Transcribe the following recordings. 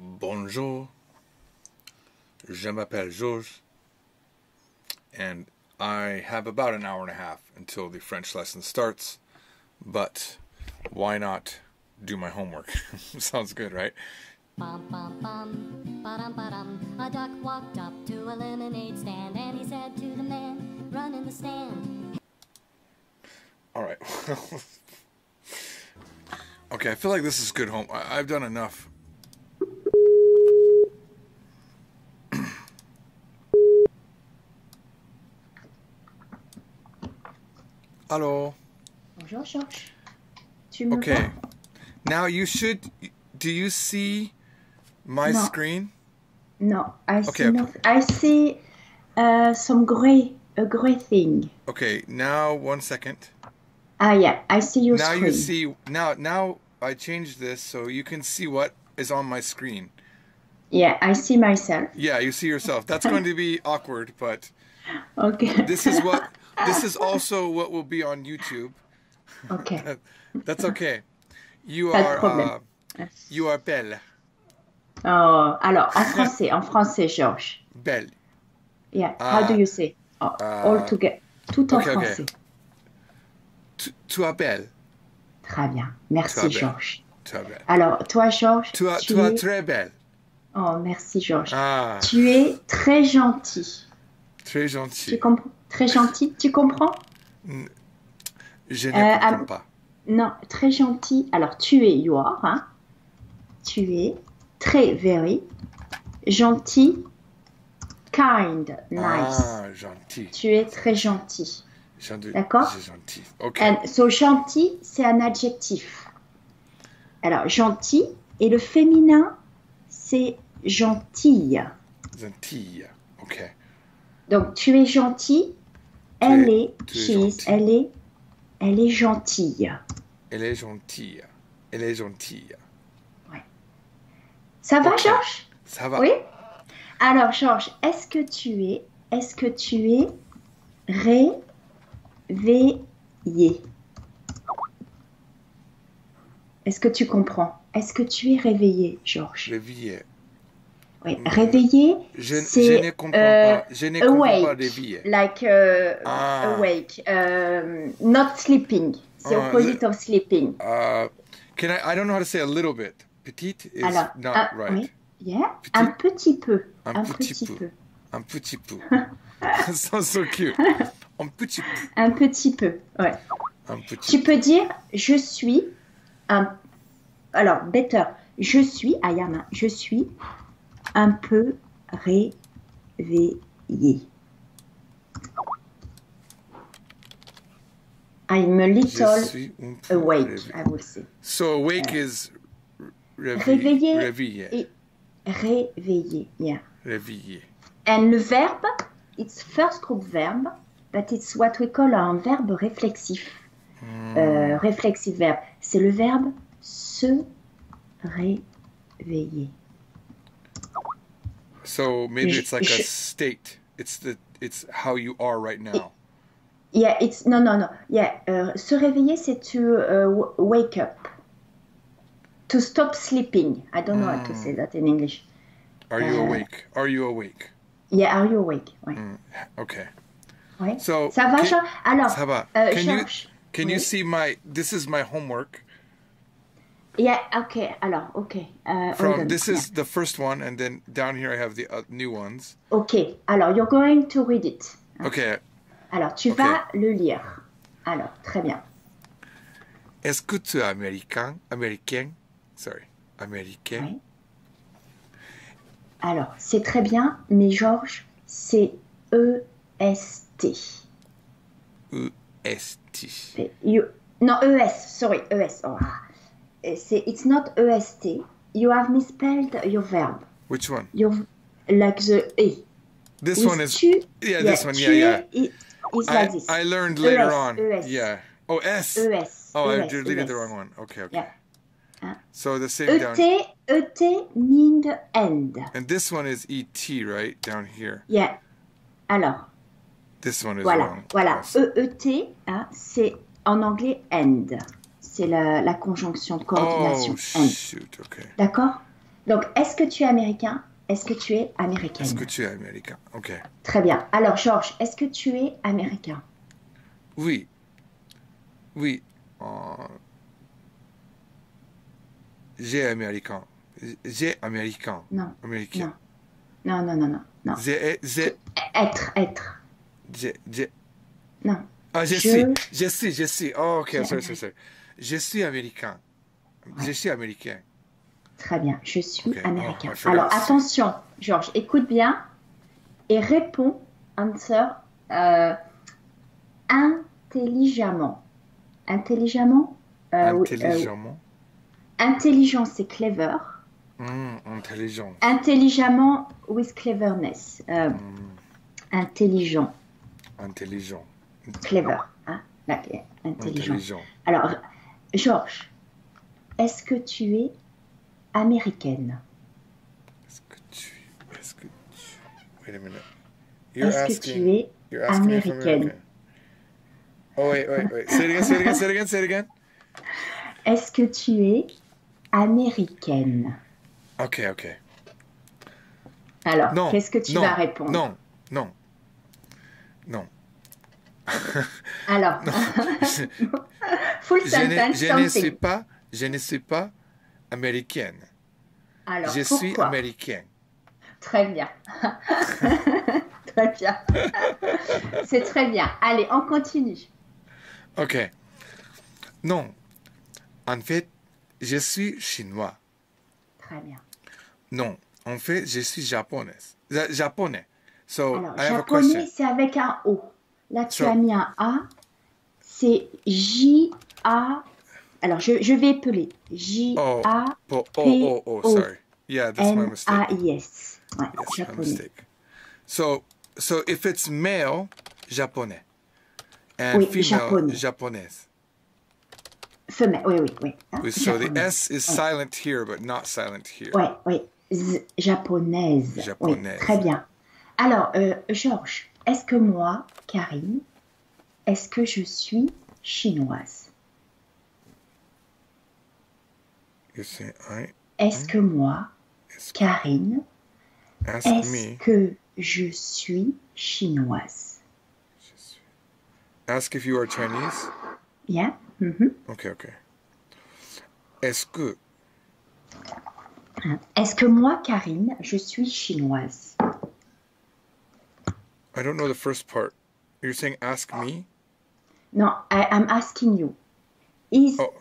Bonjour, je m'appelle Georges, and I have about an hour and a half until the French lesson starts, but why not do my homework? Sounds good, right? Bum, bum, bum, ba-dum, ba-dum. A duck walked up to a lemonade stand, and he said to the man, run in the stand. All right. Okay, I feel like this is good home. I've done enough. Hello. Bonjour, Georges. Tu me Okay. vois? Now you should. Do you see my No. screen? No, I see Okay. nothing. I see some a gray thing. Okay. Now 1 second. Ah, yeah, I see your Now screen. you see. Now I changed this so you can see what is on my screen. Yeah, I see myself. Yeah, you see yourself. That's going to be awkward, but Okay. this is what. This is also what will be on YouTube. Okay. That's okay. You Pas de are. problème. You are belle. Oh, alors, en français, Georges. Belle. Yeah, how do you say? Oh, all together. Tout en okay, okay. français. Tu es belle. Très bien. Merci, Tu es belle. Georges. Tu es belle. Alors, toi, Georges, Tu es es... très belle. Oh, merci, Georges. Ah, Tu es très gentil. très Tu gentil. comprends? Très gentil, tu comprends? Je ne comprends pas. Non, très gentil. Alors, tu es, you are, hein? Tu es très, very, gentil, kind, nice. Ah, gentil. Tu es très gentil. D'accord? C'est gentil. Ok. And so, gentil, c'est un adjectif. Alors, gentil, et le féminin, c'est gentille. Gentille. Ok. Donc, tu es gentil, Tu elle es est, gentille. elle est gentille. Elle est gentille. Elle est gentille. Ça va, Ok. Georges? Ça va. Oui? Alors, Georges, est-ce que tu es réveillé? Est-ce que tu comprends? Est-ce que tu es réveillé, Georges? Réveillé. Oui, réveillé, Je c'est ne comprends pas. Je ne comprends pas awake, réveillé. like Ah. awake, not sleeping. C'est Ah, opposite of sleeping. Can I don't know how to say a little bit. Petite is Alors, not right. oui, yeah, Petit. un petit peu, Un petit peu. Un petit peu. That sounds so cute. Un petit peu. un petit peu, ouais. Un petit Tu peux dire je suis un. Alors, better. Je suis, I am, hein, je suis un peu réveillé. I'm a Je little suis un peu awake, réveillé. I would say. So awake is Réveillé réveillé. et réveillé, yeah. Réveillé. And le verbe, it's first group verb, but it's what we call un verbe réflexif. Réflexive verbe. C'est le verbe se réveiller. So maybe it's like a je- state. It's how you are right now. Yeah, it's no. Yeah, se réveiller, c'est to wake up, to stop sleeping. I don't know how to say that in English. Are you awake? Are you awake? Yeah, are you awake? Ouais. Okay. Ouais. So Ça va, Jean? Alors, ça va. Georges. Can you Oui. see this is my homework. Yeah, okay. Alors, okay. Hold From on. this is the first one, and then down here I have the new ones. Okay. Alors, you're going to read it. Okay. Alors, tu vas le lire. Alors, très bien. Est-ce que tu es américain? Américain? Sorry. Américain? Oui. Alors, c'est très bien, mais Georges, c'est E-S-T. E-S-T. Non, E-S, sorry, E-S. Oh, ah. It's not E-S-T. You have misspelled your verb. Which one? Like the E. This With one is... tu, Yeah, this one. tu Yeah. is like this. I learned later ES, on. ES. Yeah. Oh, S. ES. Oh, I ES, deleted the ES. wrong one. Okay. Yeah. So the same down... E-T mean the end. And this one is E-T, right? Down here. Yeah. Alors, This one is voilà, wrong. voilà. Yes. E-E-T, hein, c'est en anglais end. C'est la conjonction de coordination. Oh, End. shoot. Okay. D'accord? Donc, est-ce que tu es américain? Est-ce que tu es Est-ce américaine? que tu es américain? Ok. Très bien. Alors, Georges, est-ce que tu es américain? Oui. Oui. J'ai américain. J'ai américain. Non, Américain. non, non, non, non, non, non. J'ai. Être. j'ai- Non. Ah, je Je suis. Je suis. Oh, ok, suis sorry. Je suis américain. Je Ouais. suis américain. Très bien. Je suis Ok. Oh, américain. I forgot Alors, to say. attention, Georges, écoute bien et réponds, answer, intelligemment. Intelligemment? Oui, Intelligemment. intelligent, c'est clever. Intelligent. Intelligemment, with cleverness. Intelligent, Intelligent. clever. Hein? Là, intelligent. Intelligent. Alors, Georges, est-ce que tu es américaine? Est-ce que tu. Wait a minute. You're Est-ce que asking. tu es You're asking me if I'm américaine? American. Oh, wait. Say it again. Est-ce que tu es américaine? Ok. Alors, Non. qu'est-ce que tu non, vas répondre? Non. Alors, Je, full je sentence, something. je ne suis pas américaine. Alors, Je suis pourquoi? américain. Très bien. Très bien. C'est très bien. Allez, on continue. Ok. Non. En fait, je suis chinois. Très bien. Non. En fait, je suis japonaise. Japonais. So, Alors, I have a japonais, question. c'est avec un O. Là, tu So- as mis un A. C'est J-A. Alors, je vais épeler. Oh, J-A-P-O-N-A-I-S. sorry. Yeah, that's my mistake. Ouais, Yes, my japonais. mistake. So if it's male, japonais. And Oui, female, japonais. japonaise. Femelle, oui. Hein, So the japonais. S is silent here, but not silent here. Oui. Japonaise. Oui, Japonaise. très bien. Alors, Georges, est-ce que moi, Karine, est-ce que je suis chinoise? You say, I Est-ce que moi, Karine, ask est-ce me. que je suis chinoise? Ask if you are Chinese. Yeah? Mhm. Okay. Est-ce que Est-ce que moi, Karine, je suis chinoise? I don't know the first part. You're saying ask me? No, I'm asking you. Oh,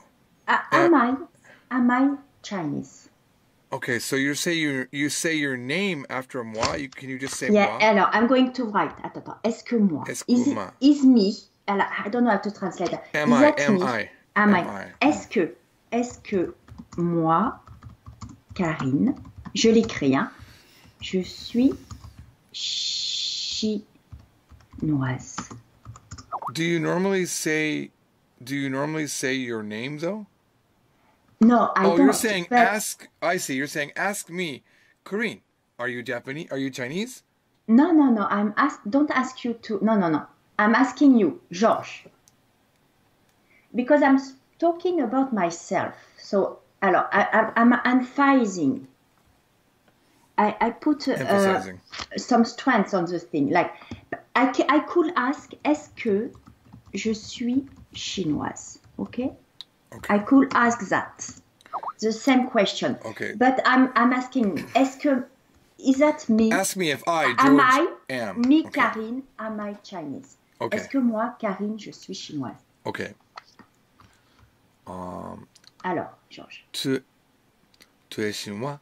Am I Chinese? okay. So you say your name after moi. Can you just say Yeah, moi? alors, I'm going to write. Attends. Est-ce que moi? Est-ce que moi? Is me. Alors, I don't know how to translate that. Am Is I? that Am me? I? Am Am I? I? Est-ce que moi, Karine, je l'écris, hein, je suis chinoise. Do you normally say your name though? No, I don't. You're saying but- ask. I see. You're saying ask me, Corinne. Are you Japanese? Are you Chinese? No. Don't ask you to. No. I'm asking you, Georges. Because I'm talking about myself. So, alors, I'm emphasizing. I put Emphasizing. some strengths on the thing. Like, I could ask, est-ce que je suis chinoise? Okay? Okay. I could ask that. The same question. Okay. But I'm asking, est-ce que, is that me? Ask me if I, Am George, I, am. me, Okay. Karine, am I Chinese? Okay. Est-ce que moi, Karine, je suis chinoise? Okay. Alors, Georges. Tu es chinois?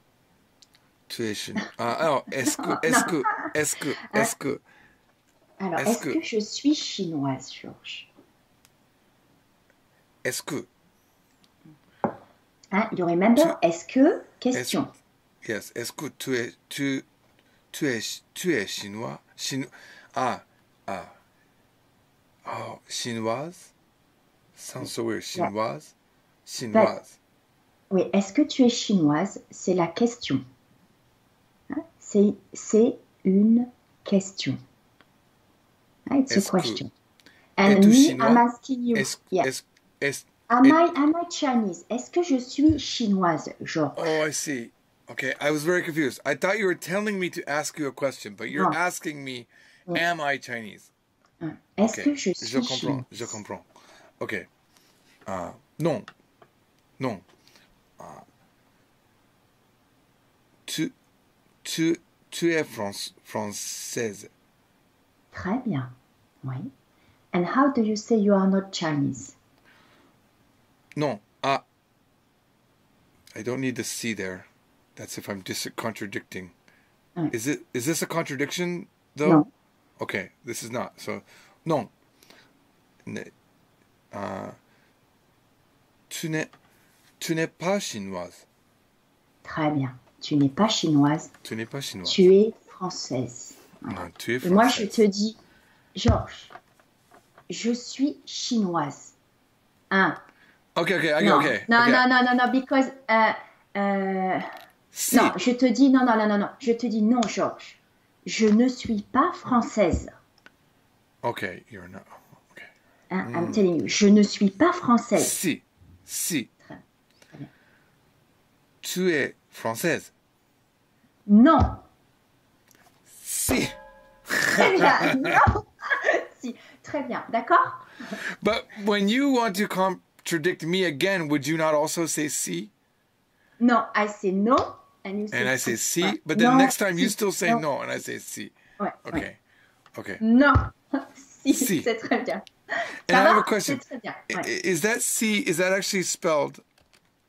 Tu es chinois? Alors, est-ce que? Alors, Est-ce est-ce que- que je suis chinoise, Georges? Est-ce que? Hein, you remember? Est-ce que? Question. Yes. Est-ce que tu es chinois? Chinoise? Sounds so weird. Chinoise? Chinoise. Oui, est-ce que tu es chinoise? C'est la question. Hein, c'est une question. Hein, it's a Est-ce que- question. And Es-tu me, chinois? I'm asking you. Yeah. Am I Chinese? Est-ce que je suis chinoise, Georges? Oh, I see. Okay, I was very confused. I thought you were telling me to ask you a question, but you're Non. asking me, Oui. am I Chinese? Est-ce Ok, que je je suis comprends, chinoise? je comprends. Ok. Non, non. Tu, tu es française. Très bien. Oui. And how do you say you are not Chinese? Non, I don't need the C there. That's if I'm contradicting. Oui. Is this a contradiction though? Non. Okay, this is not. So, non. Tu n'es pas chinoise. Très bien. Tu n'es pas chinoise, Tu n'es pas chinoise. tu es française. Voilà. Non, tu es Et française. moi, je te dis, Georges, je suis chinoise. Hein? Okay, Non. okay. Non, okay. non, because... Si. Non, je te dis, non. Je te dis non, Georges. Je ne suis pas française. Okay, you're not. Okay. Hein? I'm telling you, je ne suis pas française. Si. Très bien. Tu es française. Non. Si. Très bien. Non. Si. Très bien. D'accord? But when you want to contradict me again, would you not also say si? No, I say no. And you say And I say si. si, Ouais. but then Non, next time you si. still say Non. no, and I say si. Ouais, Okay. ouais. Okay. Non. Si. Si. C'est très bien. And Ça I have va? a question. C'est très bien. I- Ouais. Is that C, is that actually spelled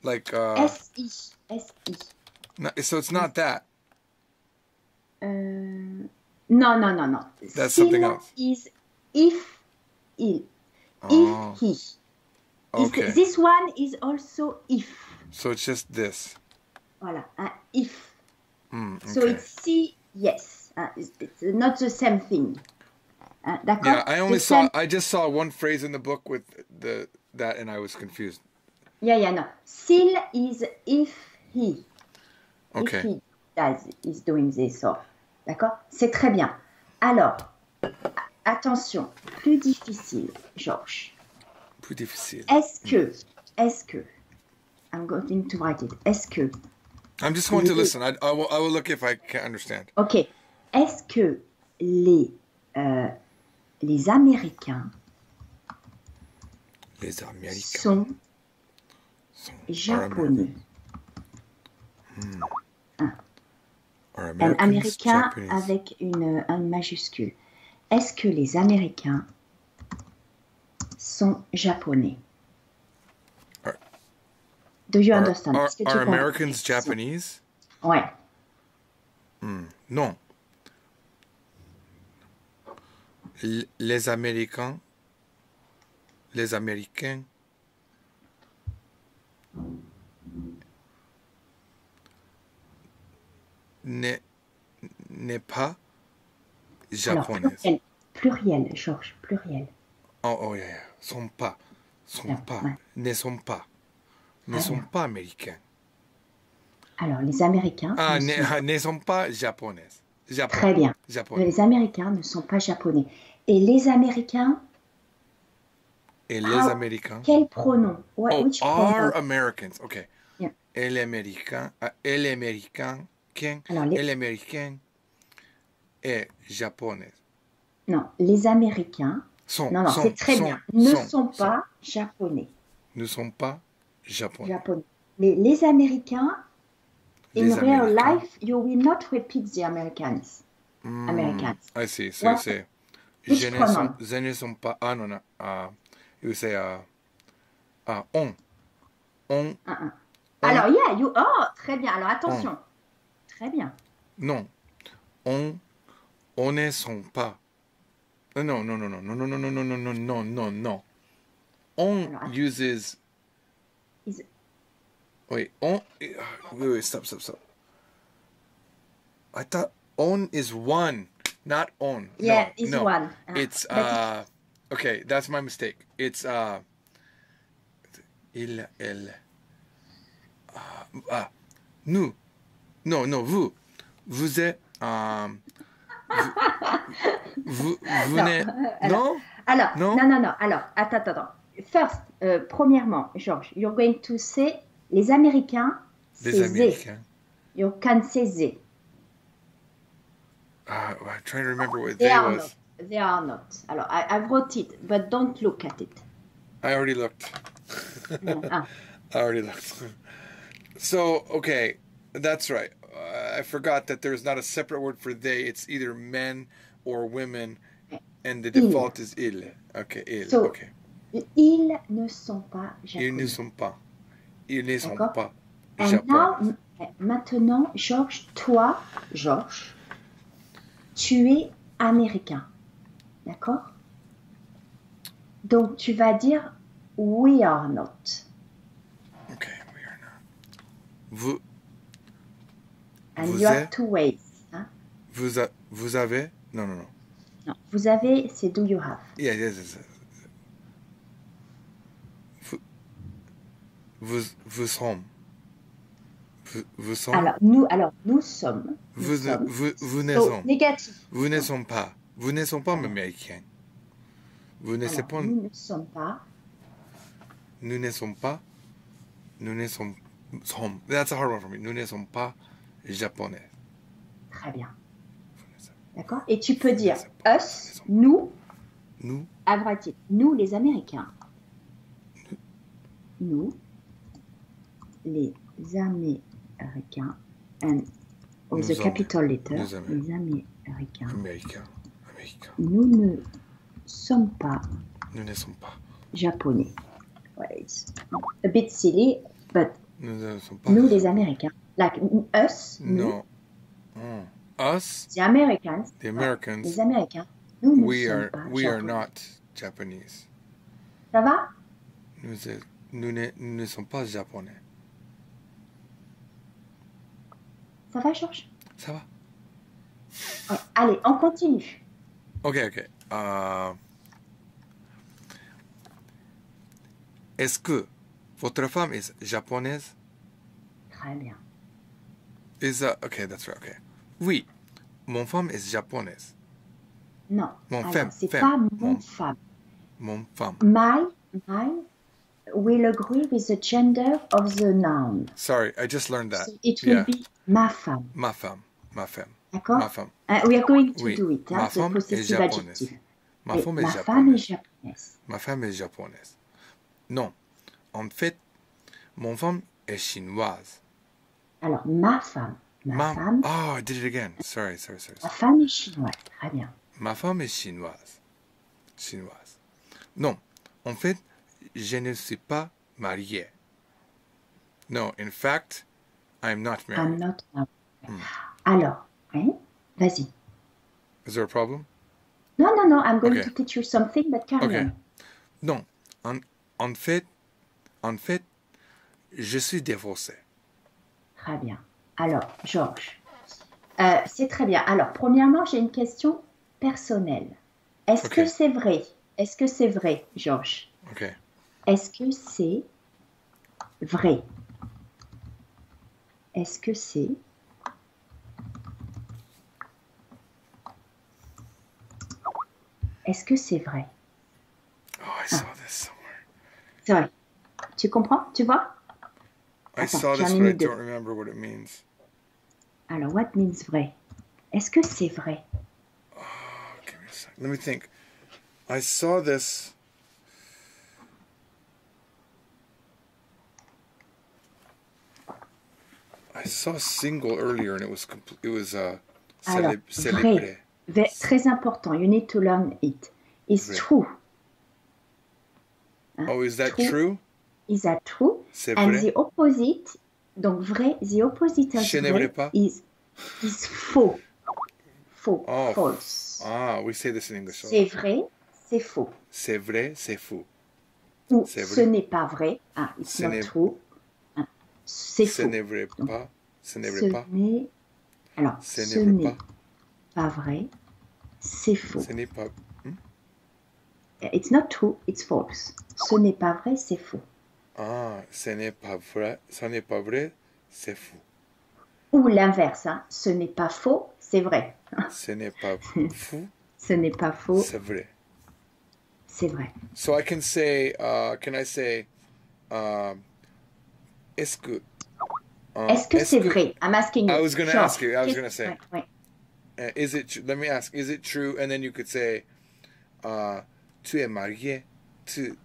like, S-I. S-I. so it's not that. No. That's Still something else. is if he. Oh. If he. Okay. This one is also if. So it's just this. Voilà. If. Okay. So it's C, yes. It's not the same thing. D'accord? Yeah, The I just saw one phrase in the book with that and I was confused. Yeah, no. Still is if he. Okay. If he is doing this. So. D'accord? C'est très bien. Alors, attention, plus difficile, Georges. Plus difficile. Est-ce que, I'm going to write it. Est-ce que, I'm just going to listen. I will look if I can understand. ok. Est-ce que les Américains Les Américains sont sont japonais? Are Un Americans Américain Japanese? avec un majuscule. Est-ce que les Américains sont japonais? Do you understand? Est-ce que tu Are comprends? Americans Japanese? Ouais. Non. Les Américains n'est pas Alors, japonais. pluriel, Georges, pluriel. Oh yeah. Sont pas. Ouais. Ne sont pas américains. Alors, les Américains Ne sont pas japonaises. Très bien. Japonais. Les Américains ne sont pas japonais. Et les Américains, Et les Américains. quel pronom? Which are pronoun? Americans. Okay. Yeah. El américain Alors, el américain est japonais. Non, les Américains, non, c'est très bien, ne sont pas japonais. Ne sont pas japonais. Mais les Américains, in Les real Américains. life, you will not repeat the Americans. Americans. I see. So What? you say, Which je pronoun? ne sont pas. No. You say, on. Alors, yeah, très bien. Alors, attention. Très bien. Non. On ne sont pas. No. On Alors, uses. Wait, stop. I thought on is one, not on. Yeah, no, it's no. one. It's okay, that's my mistake. It's nous. No, vous. Vous êtes vous n'êtes non? Alors, Non? non. Alors, attends. First, premièrement, Georges, you're going to say les Américains, Les c'est Américains. You can say they. I'm trying to remember what They they are was. not. They are not. Alors, I wrote it, but don't look at it. I already looked. Ah, I already looked. So, okay, that's right. I forgot that there's not a separate word for they. It's either men or women, and the default is il. Okay, il. So, Okay. ils ne sont pas Ils ne japonais. sont pas. Ils ne sont D'accord. pas And japonais. now, maintenant, Georges, toi, Georges, tu es américain. D'accord? Donc, tu vas dire we are not. Okay, we are not. Vous, And Vous you êtes- have two ways. Hein? vous avez? Non, non, non. Non, vous avez, c'est do you have. Yeah, yes. Vous sommes. Vous sommes. Alors, nous sommes. Vous ne So, sommes. négatif. Vous ne sommes pas. Vous ne sommes pas américain. Vous ne sommes Alors, pas. nous ne sommes pas. Nous ne sommes pas. Nous ne sommes. That's a hard one for me. Nous ne sommes pas japonais. Très bien. Vous ne sommes- D'accord? Et tu peux dire sommes pas. us, nous, Nous, à vrai titre. Nous, les Américains. Nous, les Américains. And with Nous the sommes- capital letter, nous sommes- les Américains. américain. Nous ne sommes pas Nous ne sommes pas. japonais. Ouais, it's a bit silly, but Nous ne sommes pas. nous, les Américains. Like us, nous, No. Oh. Us, the Americans. the Americans, Les Américains. Nous ne we sommes are pas we are japonais. not Japanese. Ça va? Nous ne sommes pas japonais. Ça va, Georges? Ça va? Ouais. Allez, on continue. Okay. Est-ce que votre femme est japonaise? Très bien. Okay, that's right. Okay. Oui, mon femme est japonaise. Non. Mon Alors, femme, c'est femme, pas mon mon- femme. Mon femme. My will agree with the gender of the noun. Sorry, I just learned that. So it will Yeah. be ma femme. Ma femme. D'accord? Ma femme. We are going to Oui, do it. ma Hein, c'est femme est possessive japonaise. adjective. Ma Et femme est ma femme est japonaise. japonaise. Ma femme est japonaise. Non. En fait, mon femme est chinoise. Alors, ma femme. Ma femme. Oh, I did it again. Sorry. Ma femme est chinoise. Très bien. Ma femme est chinoise. Non. En fait, je ne suis pas marié. No, in fact, I'm not married. I'm not married. Alors, hein? Vas-y. Is there a problem? Non, I'm going Okay. to teach you something, but carry Okay. on. Non. En fait, je suis divorcé. Très bien. Alors, Georges, c'est très bien. Alors, premièrement, j'ai une question personnelle. Est-ce Ok. que c'est vrai? Est-ce que c'est vrai, Georges? Okay. Est-ce que c'est vrai? Est-ce que c'est Est-ce que c'est vrai? Oh, I saw this somewhere. C'est vrai. Tu comprends? Tu vois? I Attends, saw j'en this, ai but I mis deux. don't remember what it means. Alors, what means vrai? Est-ce que c'est vrai? Give me a sec. Let me think. I saw this. I saw a single earlier, and it was Alors, célébré. vrai. Très important. You need to learn it. It's Vrai. true. Hein? Oh, is that True. true? Is that true? C'est And vrai. the opposite, donc vrai, the opposite of Ce n'est vrai vrai pas. is faux. Faux. Oh, False. Ah, we say this in English. C'est vrai, c'est faux. C'est vrai, c'est faux. Ou C'est ce vrai. n'est pas vrai. Ah, it's Ce not n'est- true. Ah, c'est Ce faux. n'est vrai pas. Ce n'est Ce vrai pas. n'est. Alors, Ce ce n'est n'est vrai pas vrai. C'est faux. Ce n'est pas. It's not true, it's false. Ce n'est pas vrai, c'est faux. Ah, ce n'est pas vrai. Ce n'est pas vrai, c'est faux. Ou l'inverse, hein. Ce n'est pas faux, c'est vrai. Ce n'est pas fou, Ce n'est pas faux, c'est vrai. c'est vrai. So I can say, can I say, est-ce que, Est-ce que c'est vrai? I'm asking you. I was going to Georges, ask you. I was going to say. ouais. Is it? Let me ask. Is it true? And then you could say, tu es marié. Tu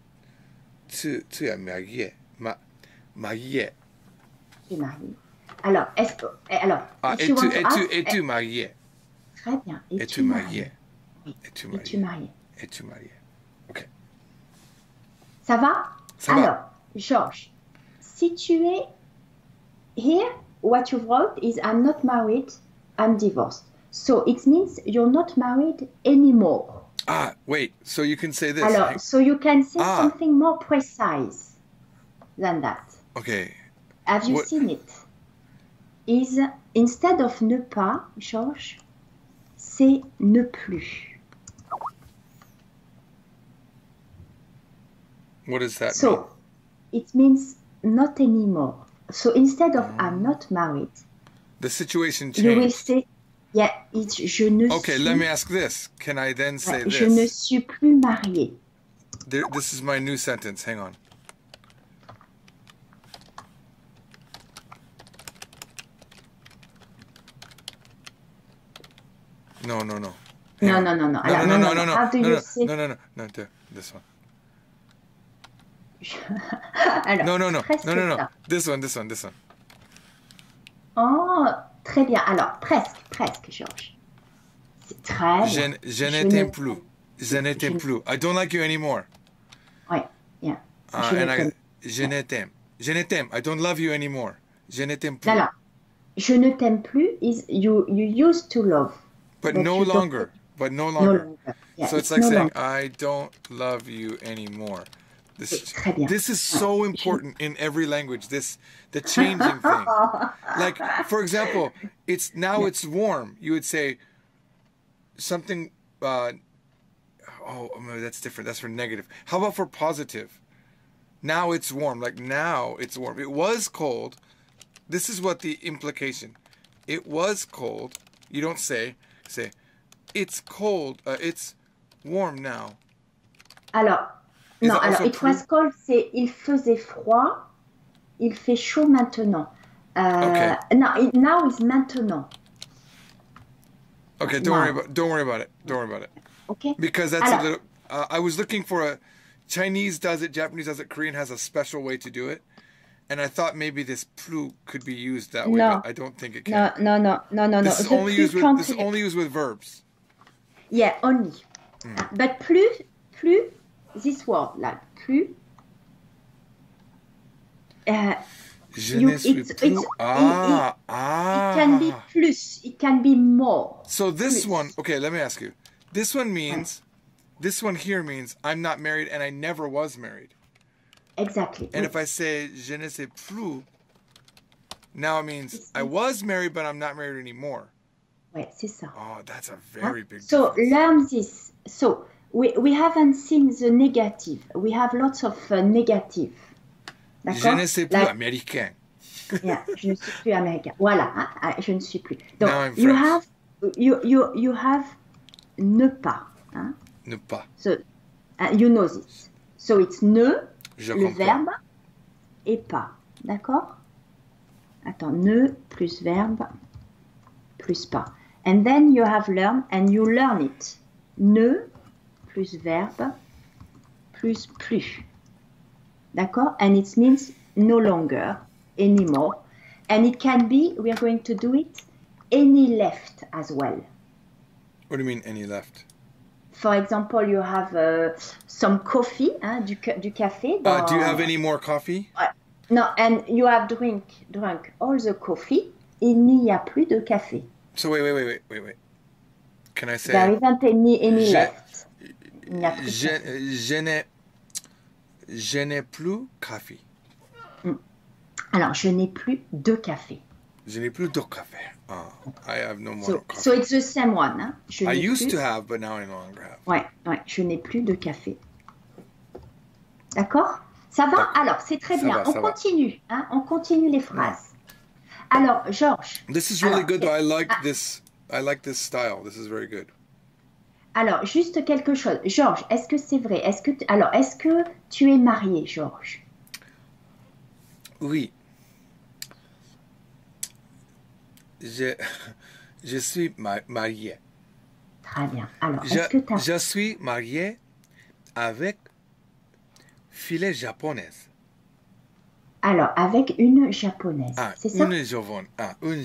es marié. Marié. Tu es marié. Alors, est-ce que... Alors, if you want to ask... Es-tu marié? Très bien. Es-tu marié? Oui. Es-tu Es-tu marié? marié? Es-tu marié? Ok. Ça va? Ça va. Alors, Georges, si tu es here, what you wrote is I'm not married, I'm divorced. So it means you're not married anymore. Ah, wait. So you can say this. Alors, so you can say Ah. something more precise than that. Okay. Have you What- seen it? Is instead of ne pas, Georges, c'est ne plus. What does that mean? So it means not anymore. So instead of I'm not married, The situation you will changed. say, yeah, it's je ne Okay, suis, let me ask this. Can I then say je ne this? suis plus mariée. This is my new sentence. Hang on. No. Hang No, on. no, no, no. No, Alors, no. How do you say? No. This one. Alors, No. presque ça. This one. Oh, très bien. Alors, presque, Georges. C'est très bien. Je Je ne ne- t'aime plus. Je ne t'aime je- plus. I don't like you anymore. Ouais, yeah. Je ne t'aime. Je ne t'aime. I don't love you anymore. Je ne t'aime plus. Alors, je ne t'aime plus is you used to love. But but no you don't- longer. But no No longer. longer. Yeah, So it's like no saying, longer. I don't love you anymore. Très bien. This is so important in every language. The changing thing. Like, for example, it's warm. You would say something. That's different. That's for negative. How about for positive? Now it's warm. Like now it's warm. It was cold. This is what the implication. It was cold. You don't say it's cold. It's warm now. Alors, Is non, that alors, also it was cold, c'est il faisait froid, il fait chaud maintenant. Okay. Non, now is maintenant. Okay, Now. don't worry about it. Don't worry about it. Okay? Because that's Alors. a little. I was looking for a. Chinese does it, Japanese does it, Korean has a special way to do it, and I thought maybe this plus could be used that way, No. but I don't think it can. No. This is The only used plus with this is country- only used with verbs. Yeah, only. But plus, this word, like plus. Je You- ne suis it's- plus. it's- Ah. It can be plus, it can be more. So this plus. one, okay, let me ask you. This one means, this one here means I'm not married and I never was married. Exactly. And if I say je ne sais plus, now it means I was married but I'm not married anymore. Ouais, c'est ça. Oh, that's a very big So difference. learn this. So we haven't seen the negative. We have lots of negative. Je D'accord? ne sais plus Like, américain. yeah, je ne suis plus américain. Voilà, hein, je ne suis plus. Donc Now I'm you French. have you have ne pas. Hein? Ne pas. So you know this. So it's ne, Je le comprends. verbe et pas. D'accord? Attends, ne plus verbe plus pas. And then you have learn and you learn it. Ne plus verbe plus plus. D'accord? And it means no longer, anymore. And it can be, we are going to do it, any left as well. What do you mean any left? For example, you have some coffee, hein, du café. Do you have any more coffee? No, and you have drunk all the coffee. Il n'y a plus de café. So wait. Can I say There isn't any Je- left. Il n'y a plus de café. je n'ai plus café. Alors, je n'ai plus de café. Je n'ai plus de café. Oh, I have no more So coffee. it's the same one. Hein? Je I n'ai used plus... to have, but now I no longer have. Ouais, je n'ai plus de café. D'accord? Ça va? D'accord. Alors, c'est très Ça bien. va, ça On va. continue. Hein? On continue les phrases. Alors, Georges. This is really Alors, good though. I like ah. this. I like this style. This is very good. Alors, juste quelque chose. Georges, est-ce que c'est vrai? Est-ce que tu es marié, Georges? Oui. je, je suis marié. Très bien. Alors, est-ce que ta... Je suis marié avec filet japonaise. Alors, avec une japonaise, Ah, c'est ça? une japonaise. Ah, But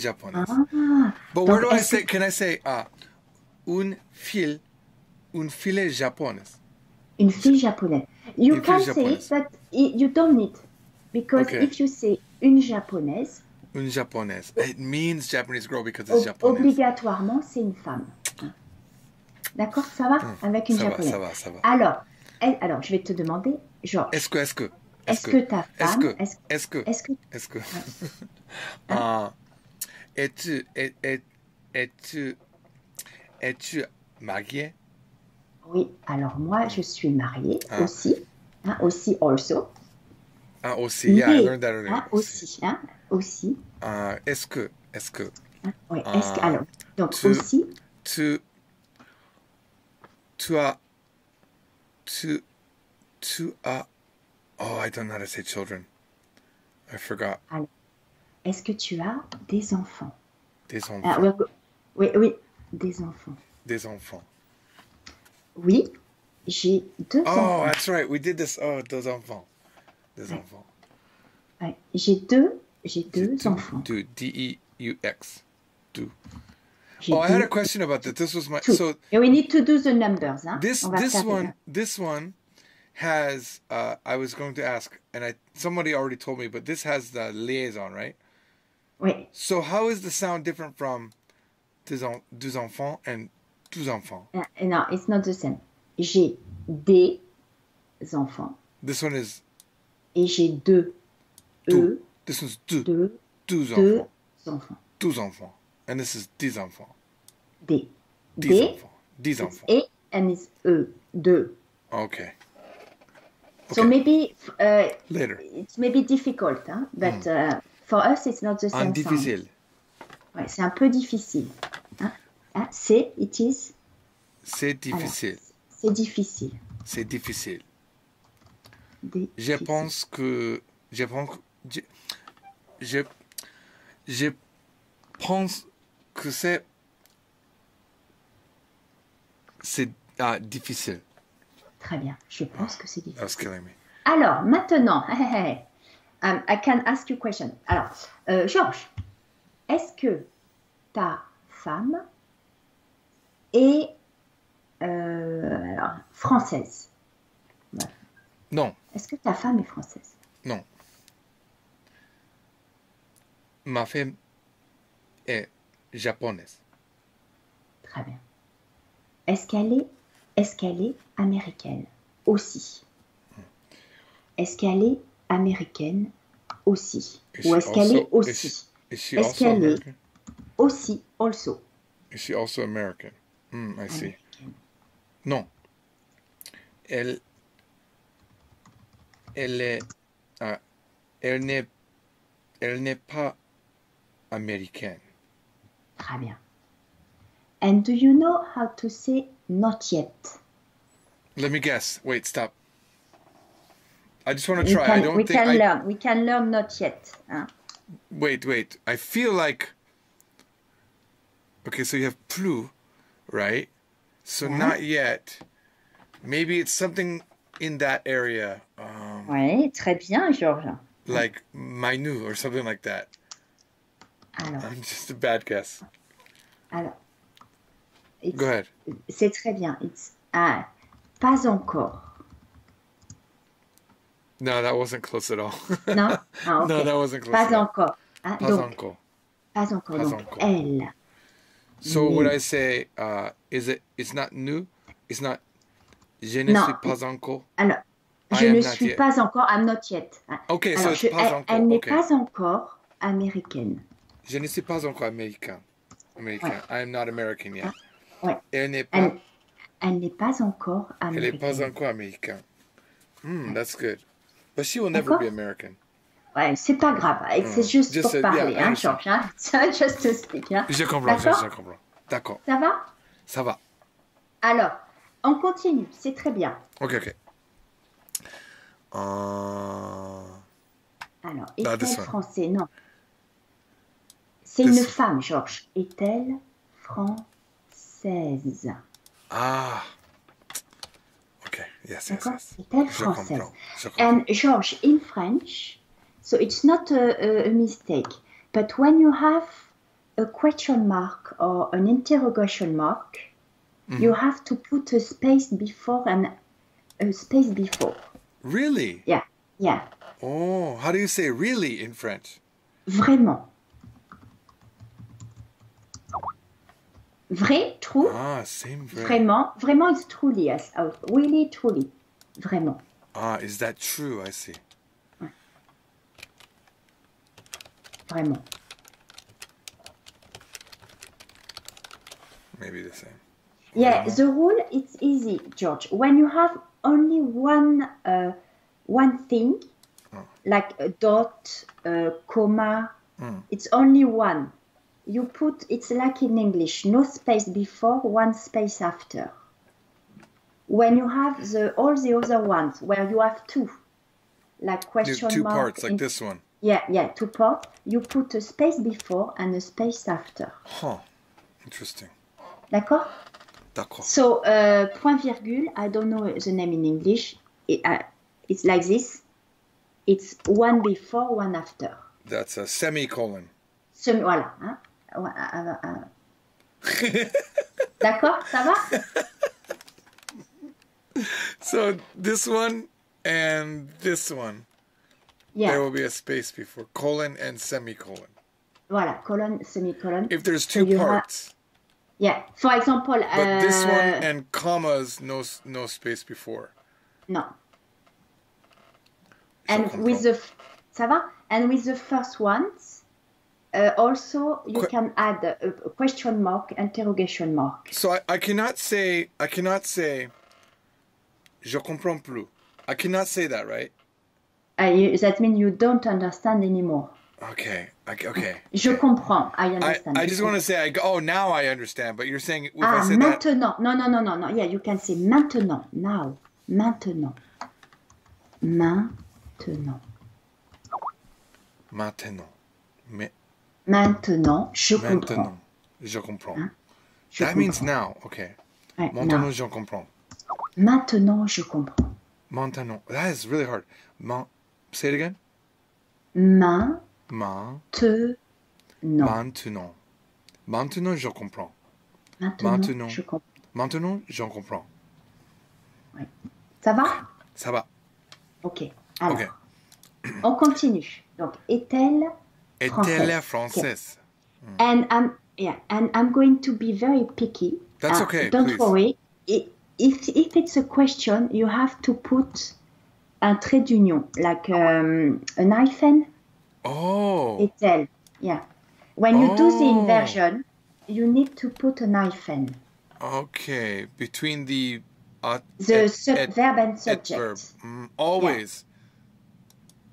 donc, where do I est-ce say, que can I say, un filet japonaise? une fille japonaise? You Une can fille say it, japonaise. but you don't need. Because Okay. if you say une japonaise, Une japonaise. It means Japanese girl because it's japonais. obligatoirement, c'est une femme. Hein. D'accord, ça va? Avec une Ça va, japonaise. ça va, ça va. Alors, je vais te demander, Georges, Est-ce que ta femme, est-ce que es-tu marié? oui, alors moi, je suis mariée Ah. aussi, hein, aussi, also. Ah, aussi, yeah, I Mais, learned that earlier. hein, aussi, hein, aussi. Est-ce que Hein, ouais, est-ce que, alors, donc tu- aussi, tu as oh, I don't know how to say children. I forgot. est-ce que tu as des enfants? Des enfants. Ah, oui, des enfants. Des enfants. Oui, j'ai deux Oh, enfants. that's right. We did this. Oh, des enfants. Des Ouais. enfants. Ouais, j'ai deux enfants. Deux. D-E-U-X. Deux. J'ai Oh, I had deux- a question about that. This was my two. so And we need to do the numbers. Hein? this On va this faire one this one has I was going to ask and somebody already told me, but this has the liaison, right? Oui, So how is the sound different from deux enfants and deux enfants? non, it's not the same. J'ai des enfants This one is et j'ai deux. deux. This one's deux. Deux Deux enfants. enfants. Deux enfants. And this is des enfants. Des. Des Des, enfants. Des it's enfants. A and it's E. Deux. Okay. So Okay. maybe Later. it's maybe difficult, hein? But for us it's not the same En sound. difficile. Ouais, c'est un peu difficile. Hein? Hein? It is. C'est difficile. C'est difficile. C'est difficile. Je Difficile. pense que je pense que c'est difficile. Très bien. Je pense que c'est That was difficile. killing me. Alors, maintenant, I can ask you a question. Alors, Georges, est-ce que ta femme est française? Non, Est-ce que ta femme est française? non. Ma femme est japonaise. Très bien. Est-ce qu'elle est américaine aussi? Est-ce qu'elle est américaine aussi? Ou est-ce qu'elle est aussi? Is she Est-ce also qu'elle est- American? Aussi, also. Is she also American? I see. Américaine. Non. Elle est, elle n'est pas américaine. Très bien. And do you know how to say not yet? Let me guess. Wait, stop. I just want to try. I don't we think can I. learn. We can learn not yet. Hein? Wait. I feel like. Okay, so you have plus, right? So Yeah. not yet. Maybe it's something in that area, Oui, très bien, Georges. like Mainu or something like that. Alors, I'm just a bad guess. it's- Go ahead. c'est très bien. It's pas encore. No, that wasn't close at all. Non? Ah, ok. No, that wasn't close Pas at all. encore. Hein, Pas donc, encore. pas encore. Pas Donc, encore. elle. So Mm. would I say, it's not new? It's not, je ne Non. suis pas encore? Alors, I je am ne not suis yet. pas encore. I'm not yet. Hein. Okay, so Alors, it's pas encore. elle n'est Okay. pas encore américaine. Je ne suis pas encore américain. Ouais. I am not American yet. Ouais. Elle n'est pas, Elle n'est pas encore elle n'est américaine. pas encore américain. That's good. But she will never D'accord. be American. Ouais, c'est pas grave. C'est juste Just pour a- parler, yeah, I hein, understand. Georges. Hein. Ça, just to speak. Hein. Je comprends, D'accord. je comprends. D'accord, Ça va? ça va. Alors, on continue. C'est très bien. Ok. Alors, this est-elle one. français? Non. C'est une femme, Georges. Est-elle française? Ah. Okay. Yes, yes, D'accord? yes. Est-elle Je française? comprends. Je comprends. And George, in French, so it's not a mistake, but when you have a question mark or an interrogation mark, you have to put a space before and a space before. Really? Yeah, yeah. Oh, how do you say really in French? Vraiment. Vrai, true. Ah, same vrai. Vraiment. Vraiment is truly, yes. Oh, really, truly. Vraiment. Ah, is that true? I see. Vraiment. Maybe the same. Yeah, Vraiment. the rule, it's easy, George. When you have only one thing, like a dot, a comma, it's only one. You put, it's like in English, no space before, one space after. When you have all the other ones, where you have two, like question Two mark. parts, like this one. Yeah, two parts. You put a space before and a space after. Huh. Interesting. D'accord? D'accord. So, point virgule, I don't know the name in English. It's like this. It's one before, one after. That's a semicolon. Voilà. Hein? D'accord? Ça va? So this one and this one, Yeah. there will be a space before colon and semicolon. Voilà. Colon, semicolon. If there's So two you parts, Yeah. For example, but this one and commas, no space before. No. Je And comprends. with ça va? And with the first ones, also you can add a question mark, interrogation mark. So I cannot say je comprends plus. I cannot say that, right? That means you don't understand anymore. Okay. Okay. Je comprends. I understand. I just want to say now I understand, but you're saying if I say that maintenant. No. Yeah, you can say maintenant. Now. Maintenant. Maintenant. maintenant. Mais Maintenant, je comprends. maintenant. Je comprends. Hein? Je That means comprends. now. Okay. Ouais, Maintenant now. je comprends. Maintenant, je comprends. Maintenant. That is really hard. Say it again. Maintenant. Maintenant. Maintenant je comprends. Maintenant, je comprends. Maintenant je comprends. Ouais. Ça va? Ça va. Ok. Alors, Ok. on continue. Donc, est-elle Est-elle française? française? And I'm going to be very picky. That's okay, Don't please. worry. If it's a question, you have to put un trait d'union, like an hyphen. Oh. Est-elle? Yeah. When you do the Oh. inversion, you need to put an hyphen. Okay. Between the The verb and et subject. verb. Always.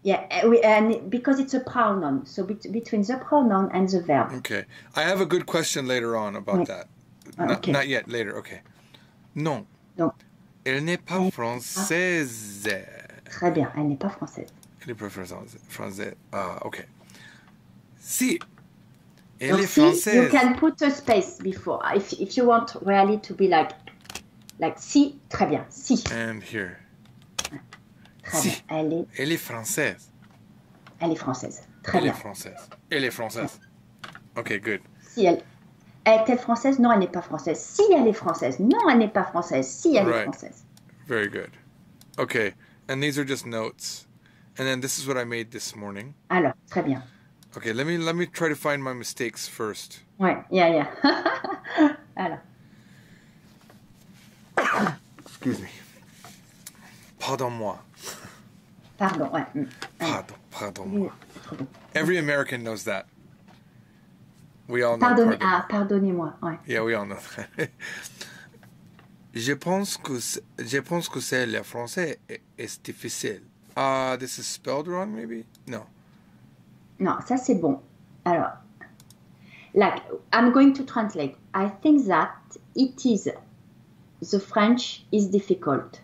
Yeah, and because it's a pronoun, so between the pronoun and the verb. Okay. I have a good question later on about Ouais. that. Okay. Not yet. Later. Okay. Non. Donc, Elle n'est pas française. très bien, elle n'est pas française. Elle n'est pas française. Ah, okay. Si. Elle Donc, est si, you française. can put a space before. If you want really to be like si, très bien, si. And here. Très Si. bien, Elle est française. elle est française. Très Elle est bien. française. Elle est française. Okay, good. Si elle est-elle française? Non, elle n'est pas française. Si elle est française? Non, elle n'est pas française. Si elle est Right. française. Very good. Okay. And these are just notes. And then this is what I made this morning. Alors, très bien. Okay, let me try to find my mistakes first. Ouais, yeah. Alors, Excuse me. Pardon-moi. pardon, ouais. Pardon-moi. Trop bon. Every American knows that. We all know Pardonnez-moi, ouais. Yeah, we all know that. Je pense que c'est le français est difficile. This is spelled wrong, maybe? No. Non, ça c'est bon. Alors, like, I'm going to translate. I think that the French is difficult.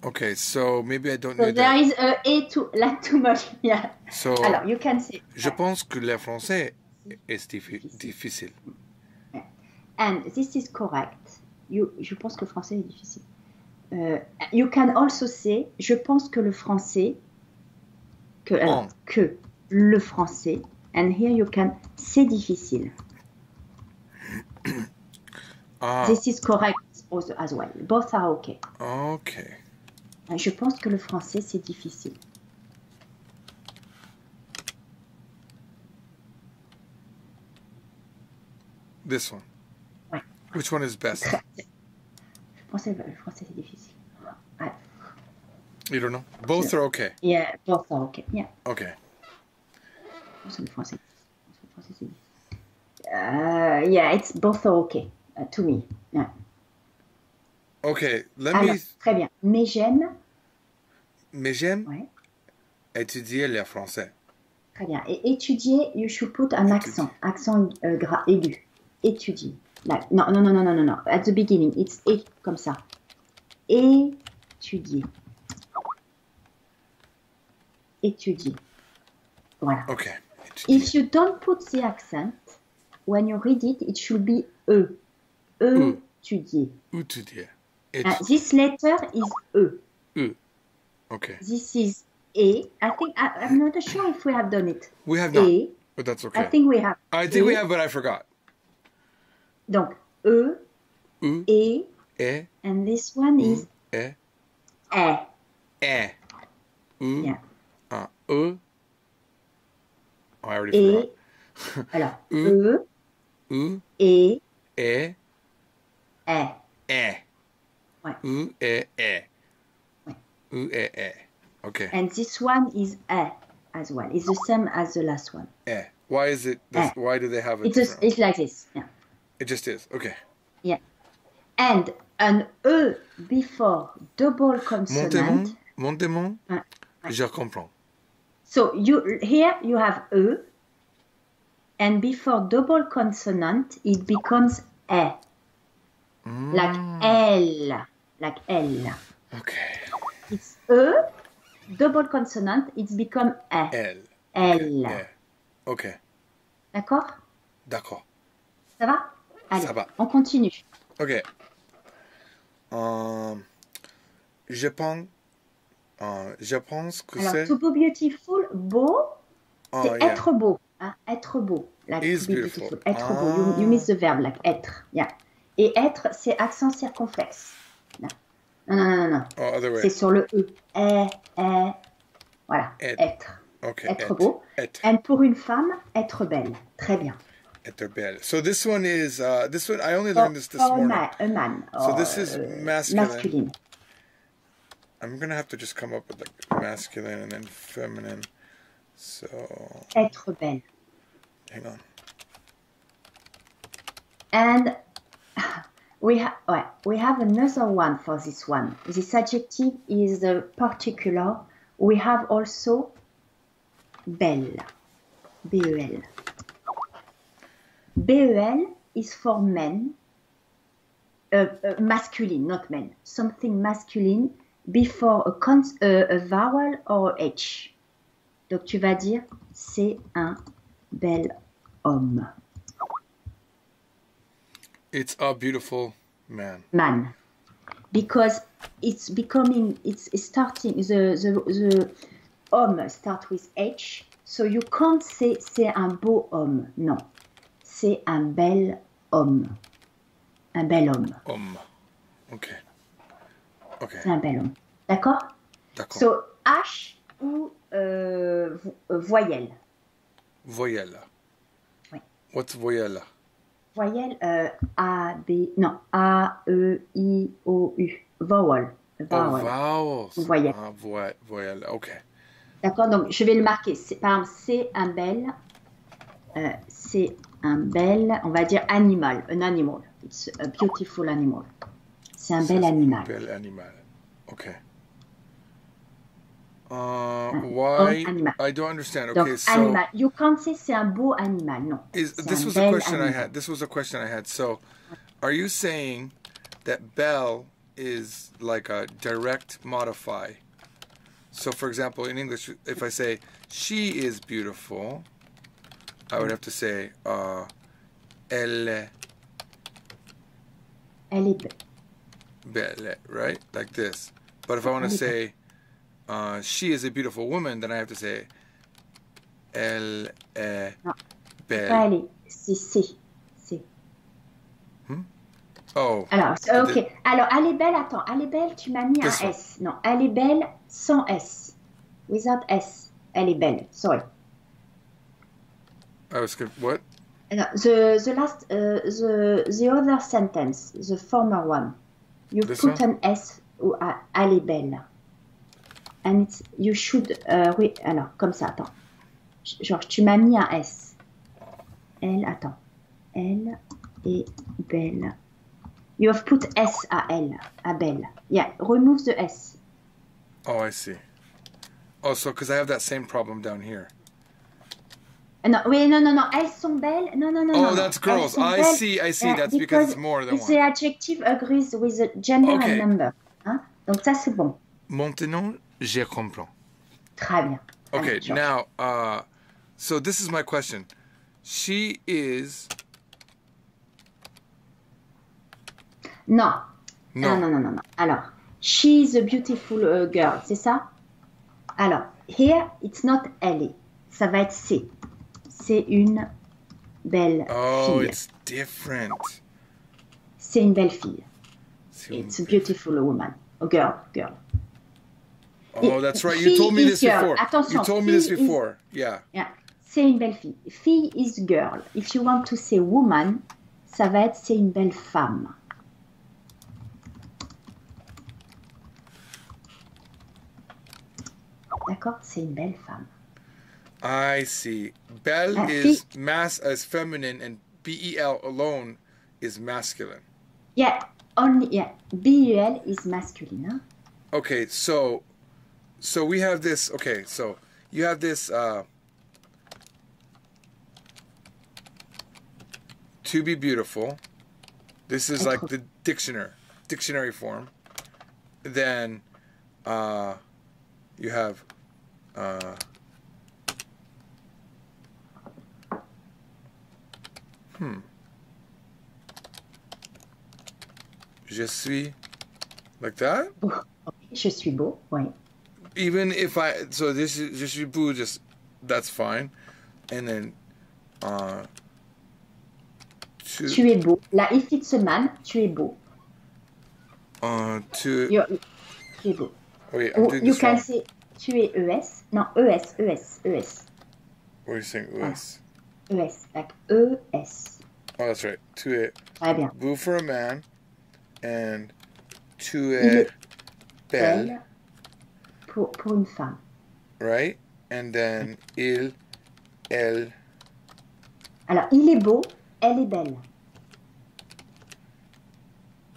Okay, so maybe I don't So need there that. is too much. Yeah. So, Alors, you can say. je pense que le français is difficile. And this is correct. Je pense que le français est difficile. You can also say, je pense que le français, que le français, and here you can, c'est difficile. This is correct as well. Both are okay. Okay. Je pense que le français, c'est difficile. This one. Ouais. Which one is best? Je pense que le français, c'est difficile. You don't know? Both are okay. Yeah, both are okay. Yeah. Okay. Je pense que le français, c'est difficile. Yeah, it's both are okay to me. Yeah. Okay, Alors, très bien. Mais j'aime ouais. Étudier le français. Très bien. Et étudier, you should put un accent gras, aigu. Étudier. Like, non. At the beginning, it's et, comme ça. Étudier. Étudier. Voilà. Okay. If you don't put the accent, when you read it, it should be e. Étudier. Étudier. This letter is e. Okay. This is a. I think I'm not sure if we have done it. We have not, but that's okay. I think we have. I think we have, but I forgot. Donc e, and this one is e. Yeah. Oh, I already forgot. Alors E. Ouais. Ouais. Okay. And this one is as well. It's the same as the last one. Why is it? Why do they have it? It's like this. Yeah. It just is. Okay. Yeah. And an e before double consonant. Montemont. Je comprends. So here you have e, and before double consonant it becomes e. Like L. Okay. It's E, double consonant, it's become E. L. Okay. D'accord? D'accord. Ça va? Allez, ça va. On continue. Ok. Je pense que alors, c'est... to be beautiful, beau, c'est être beau. Hein? Être beau. Like is to be beautiful. Être beau. You miss the verb, like être. Yeah. Et être, c'est accent circonflexe. Non. Oh, other way. C'est sur le E. Voilà. Être. Okay. Être beau. Être. And pour une femme, être belle. Très bien. Être belle. So this one is, this one, I only learned this morning. A man. So this is masculine. Masculine. I'm going to have to just come up with like masculine and then feminine. So. Être belle. Hang on. And we have another one for this one. This adjective is the particular. We have also belle. B-E-L. B-E-L is for men. Masculine, not men. Something masculine before a vowel or H. Donc tu vas dire c'est un bel homme. It's a beautiful man. Man. Because it's starting, the homme start with H, so you can't say c'est un beau homme. Non. C'est un bel homme. Un bel homme. Homme. Okay. C'est un bel homme. D'accord? So, H ou voyelle. Voyelle. Oui. What's voyelle? Voyelle, A, B, non, A, E, I, O, U. Vowel. Oh, vowels. Voyelle. Voyelle, ok. D'accord, donc je vais le marquer. Par exemple, c'est un bel, on va dire animal, an animal. It's a beautiful animal. C'est un bel animal. Un bel animal, ok. Why? Animal. I don't understand. Donc, Okay, so animal. You can't say c'est un beau animal. Non. This was a question I had. This was a question I had. So, are you saying that belle is like a direct modify? So, for example, in English, if I say she is beautiful, I would have to say, elle est belle. belle, right? Like this. But if I want to say, she is a beautiful woman, then I have to say, elle est Non. belle. Pas elle est, c'est. Oh. Alors, ok. Alors, elle est belle, attends. Elle est belle, tu m'as mis un This one. S. Non, elle est belle sans S. Without S. Elle est belle. Sorry. I was good. What? No, the last, the other sentence, the former one. You This put one? an S ou elle est belle. And it's, you should, oui, alors, comme ça, attends. Genre, tu m'as mis un S. Elle, attends. Elle est belle. You have put S à elle, à belle. Yeah, remove the S. Oh, I see. Oh, so because I have that same problem down here. Non, oui, non, elles sont belles. Non, Oh, that's girls. I see. That's because it's more than the one. adjective agrees with the gender Okay. and number. Hein? Donc ça, c'est bon. Maintenant, je comprends. Très bien. Okay, Allez, Georges. now, so this is my question. She is... Non. No. Non. Alors, she is a beautiful girl, c'est ça? Alors, here, it's not elle. Ça va être c'est. C'est une belle Oh, fille. it's different. C'est une belle fille. C'est It's une a beautiful woman. A girl. Oh, that's right. You Fille told me is this girl. before. Attention, You told me this fille is- before. Yeah. Yeah. C'est une belle fille. Fille is girl. If you want to say woman, ça va être c'est une belle femme. D'accord? C'est une belle femme. I see. Belle is as feminine, and B-E-L alone is masculine. Yeah, only, yeah. B-U-L is masculine. Hein? Okay, so we have this. Okay, so you have this. To be beautiful. This is like the dictionary form. Then, you have. Je suis. Like that? Beau. Je suis beau, oui. Even if so this is je suis beau, just that's fine, and then Tu es beau. Là, if it's a man, tu es beau. to Tu es beau. wait, I'm Ou doing you this can wrong. say tu es ES. Non, ES. What are you saying? Us. ES, like ES. Oh, that's right. Tu es Très bien. beau for a man, and tu Il es est belle, belle pour une femme. right? And then elle. Alors, il est beau, elle est belle.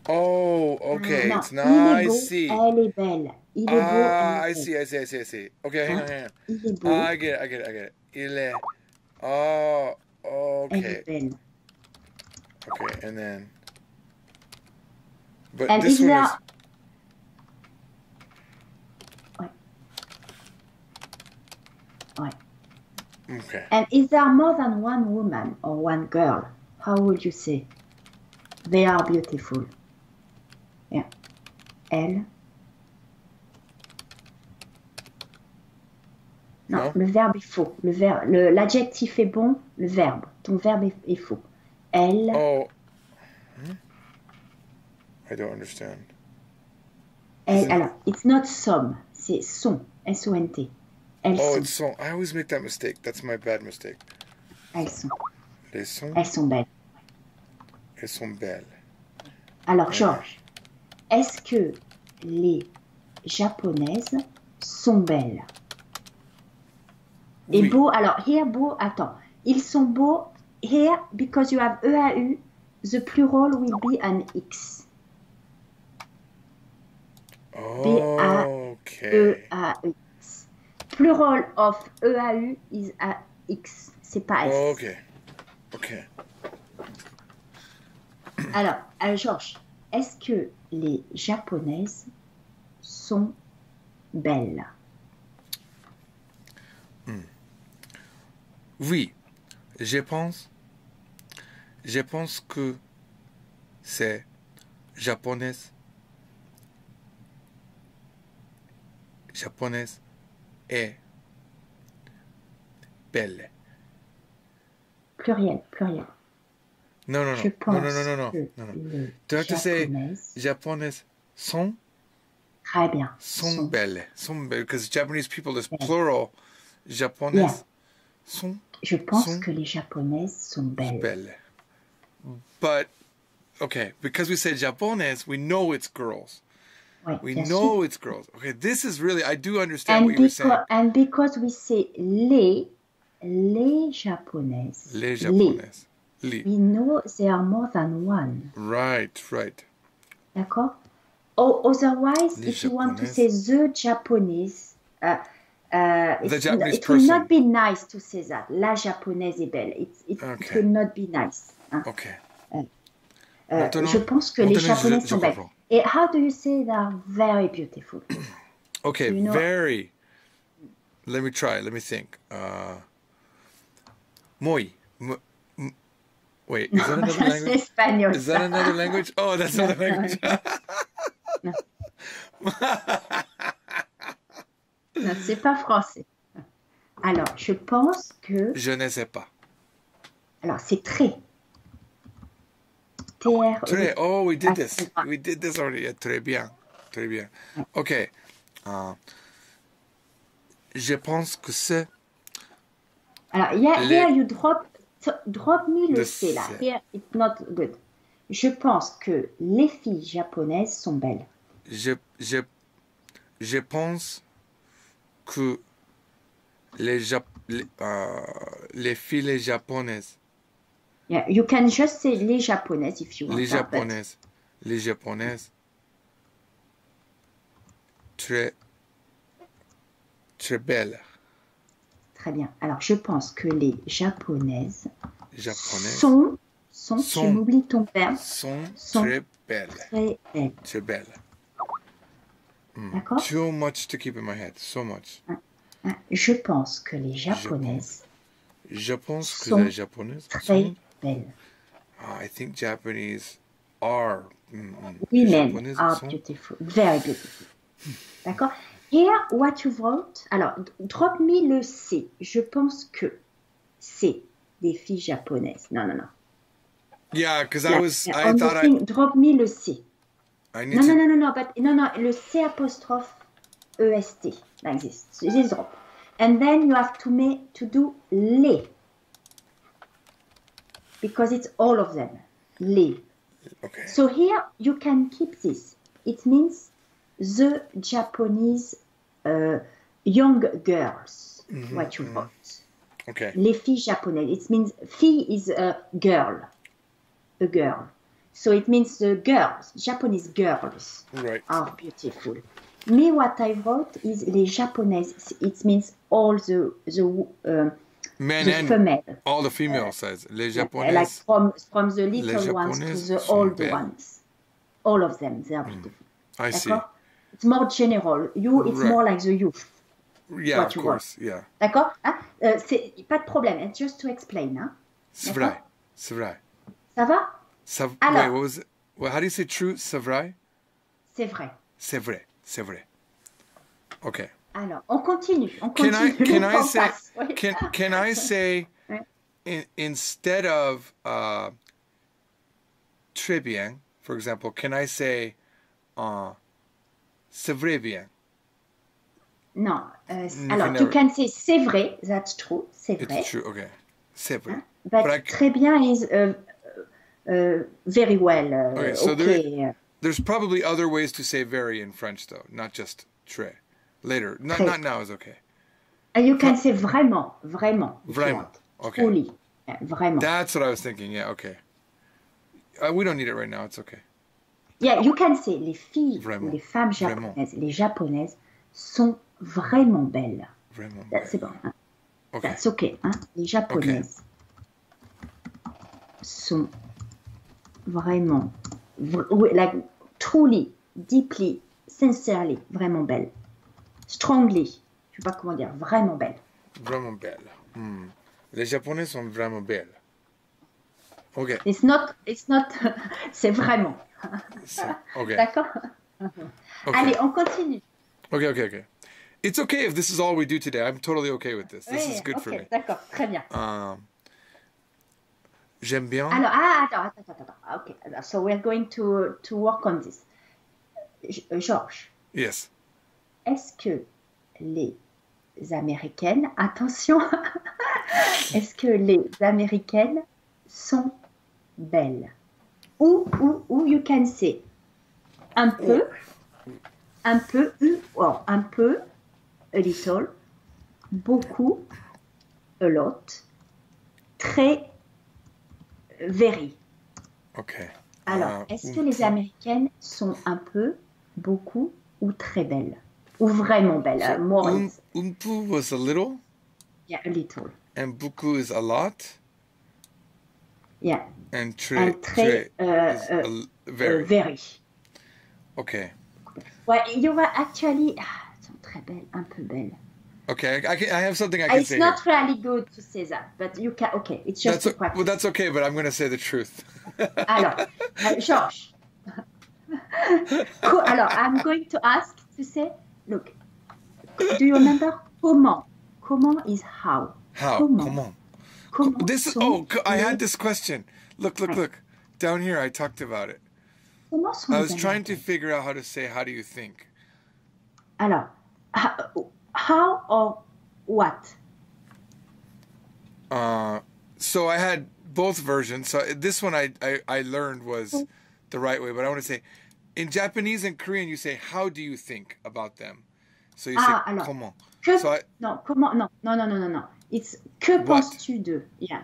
Oh, okay. Non, It's il not. est I beau, see. elle est belle. Il est beau, elle I est see. belle. I see. Okay, hang on. Il est beau, I get it. Il est. Oh, elle okay. est belle. Okay, and then. But And this is one there... is. Ouais. Okay. And is there more than one woman or one girl? How would you say? They are beautiful. Yeah. Elle. Non, No? le verbe est faux. L'adjectif est bon, le verbe. Ton verbe est faux. Elle. Oh. I don't understand. Elle, alors, it's not some, c'est son, S-O-N-T. Elles Oh, sont, it's so. I always make that mistake. That's my bad mistake. elles sont, Elles sont. elles sont belles. Elles sont belles. Alors, Georges, est-ce que les japonaises sont belles? Et Oui. beau, alors, here, beau, attends. Ils sont beaux, here, because you have EAU, the plural will be an X. Oh, okay. E-A-U-X. Plural of EAU is a X. C'est pas S. Okay. Okay. Alors, Georges, est-ce que les japonaises sont belles? Oui. Je pense que c'est japonaise. Japonaise est belle. Pluriel, pluriel. No, no, Je no. pense No, no, no, no, no. que No, no. les Do I have to say japonaises, japonaises sont très bien, sont belles. Sont belles. Because Japanese people is belles. plural. Japonaises sont Je pense sont que les japonaises sont belles. belles. But, okay, because we said japonaises, we know it's girls. Ouais, We bien know sûr. it's girls. Okay, this is really, I do understand And, what you were saying. and because we say les japonaises, Les japonaises. Les. we know there are more than one. Right, right. D'accord? Otherwise, Les if you want to japonaises. say the Japanese, Japanese it will person. not be nice to say that. La japonaise est belle. It Okay. will not be nice. Hein? Okay. Je pense que les maintenant, japonaises je sont belles. comprends. Et how do you say they are very beautiful? Okay, You know- very. Let me try. Let me think. Muy. Wait, is that another C'est language? espagnol. Is that ça. another language? Oh, that's another language. Non, c'est pas français. Alors, je pense que... Je ne sais pas. Alors, c'est très. TRE. Très. Oh, we did this. Ah. We did this already. Yeah, très bien. Très bien. Okay. Je pense que c'est Alors, here Les- you drop me le Le C là. C. Here it's not good. Je pense que les filles japonaises sont belles. je pense que les filles japonaises, Yeah, you can just say les japonaises if you want. les that, but- japonaises, très belles. Très bien. Alors, je pense que les japonaises Japonaises sont, tu Sont. m'oublies ton verbe, sont Sont. très belles. très belles. Très belles. D'accord? Too much to keep in my head. So much. Hein, je pense que les japonaises Je pense que Sont les japonaises très sont. belles. I think Japanese are. Women Japonaises are sont. beautiful, very beautiful. D'accord? Here, what you wrote. Alors, drop me le C. Je pense que c'est des filles japonaises. Non, non, non. Yeah, because Là, I on the thought thing, drop me le C. I need Non, to. non, non, non, non, non, le C apostrophe EST, like this. This drop. And then you have to do les. Because it's all of them. Les. Okay. So here you can keep this. It means the Japanese young girls, what you wrote. Okay. Les filles japonaises. It means fille is a girl. A girl. So it means the girls, Japanese girls Right. are beautiful. Me, what I wrote is les japonaises. It means all the Men the and female. all the female sides. Les Like japonaises. from the little ones to Japonaises the sont old belles. ones. All of them, they are beautiful. I see. D'accord? It's more general. You, it's Right. more like the youth. Yeah, What of you course. Yeah. D'accord? Hein? C'est pas de problème. It's just to explain. Hein? C'est D'accord? vrai. C'est vrai. Ça va? Wait, Alors. what was it? Well, how do you say true? C'est vrai? C'est vrai. C'est vrai. C'est vrai. Okay. Alors, on continue. On Can continue. I Le temps say passe. Oui. can I say Ouais. instead of très bien, for example, can I say c'est vrai bien? Non. You Alors, can you never- can say c'est vrai. That's true. C'est vrai. It's true. Okay. C'est vrai. But But I- très bien is very well. Okay, so okay. There's probably other ways to say very in French though, not just très. Later. Not Très. not now is okay. You can say vraiment. Vraiment. if you Vraiment. want. Okay. Truly. Yeah, vraiment. That's what I was thinking. Yeah, okay. We don't need it right now. It's okay. Yeah, you can say les filles, Vraiment. les femmes Vraiment. japonaises, les japonaises sont vraiment belles. Vraiment. C'est bon. Hein? Okay. That's okay. Hein? Les japonaises sont vraiment, like truly, deeply, sincerely, vraiment belles. Strongly, je sais pas comment dire, vraiment belles. Vraiment belle. Les Japonais sont vraiment belles. Ok. It's not, c'est vraiment. Ok. D'accord? Okay. Allez, on continue. Okay. It's okay if this is all we do today. I'm totally okay with this. This Oui, is good for ok, me. d'accord, très bien. J'aime bien. Alors, attends. Ok, so we're going to work on this. Georges, Yes. est-ce que les Américaines, attention, est-ce que les Américaines sont belles? Ou you can say un peu, a little, beaucoup, a lot, très, very. Okay. Alors, est-ce que les Américaines sont un peu, beaucoup ou très belles? Ou vraiment belles? More is, Umpu was a little, yeah, a little. and buku is a lot, Yeah. and très très, is very. very. Okay. Ouais, you were actually, elles sont très belles, un peu belles. Okay, I have something I can It's say not here. really good to say that, but you can, okay, it's just to practice. Well, that's okay, but I'm going to say the truth. Alors, Georges. Alors, I'm going to ask to say, look, do you remember comment? Comment is how? How? Comment? Comment This is, I had this question. Look. Down here, I talked about it. Comment sont I les was trying to Américaines? figure out how to say, how do you think? Alors, how or what? So I had both versions. So this one I learned was the right way, but I want to say, in Japanese and Korean, you say, how do you think about them? So you say, alors, comment? Non, comment? Non. It's que penses-tu de? Yeah.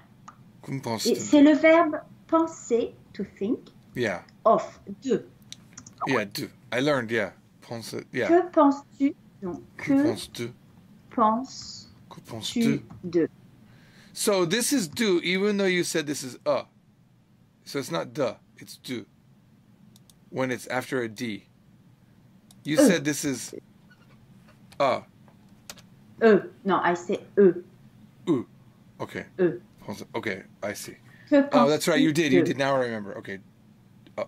Que penses-tu? C'est le verbe penser, to think, Yeah. of, de. Yeah, do. I learned, yeah. Pense, yeah. Que penses-tu? Donc, Que penses-tu? Que penses-tu? De. So this is do, even though you said this is a. So it's not the, it's do. When it's after a D. You said this is a. No, I say e. Okay. E. Okay, I see. Que that's right, you did. de. You did. Now I remember. Okay.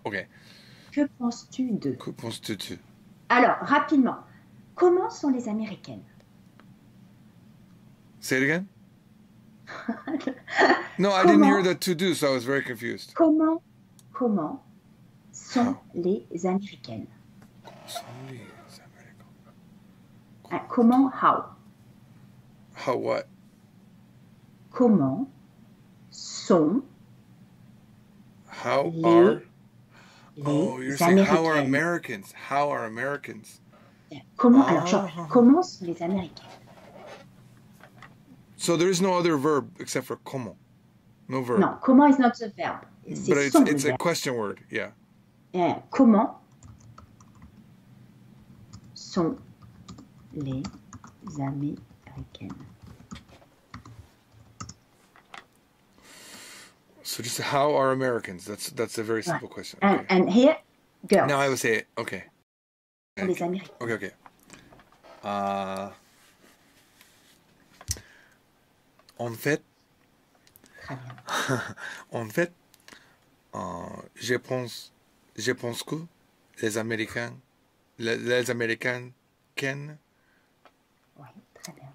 Okay. Que penses-tu de? Que penses-tu? Alors, rapidement, comment sont les Américaines? Say it again? No, I didn't hear the to do, so I was very confused. Comment sont les Américaines? Comment, how? How what? Comment sont How les, are? les Oh, you're saying how are Américaines? Americans? How are Americans? Comment, alors, Georges, comment sont les Américaines? So there is no other verb except for comment. No verb. Non, comment is not the verb. But it's a question word, yeah. Comment sont les Américaines? So just how are Americans? That's a very simple question. Okay. And here, girls. Now I would say, okay. Les Américaines. Okay. En fait, je pense que les Américains, les Américaines, Oui, très bien.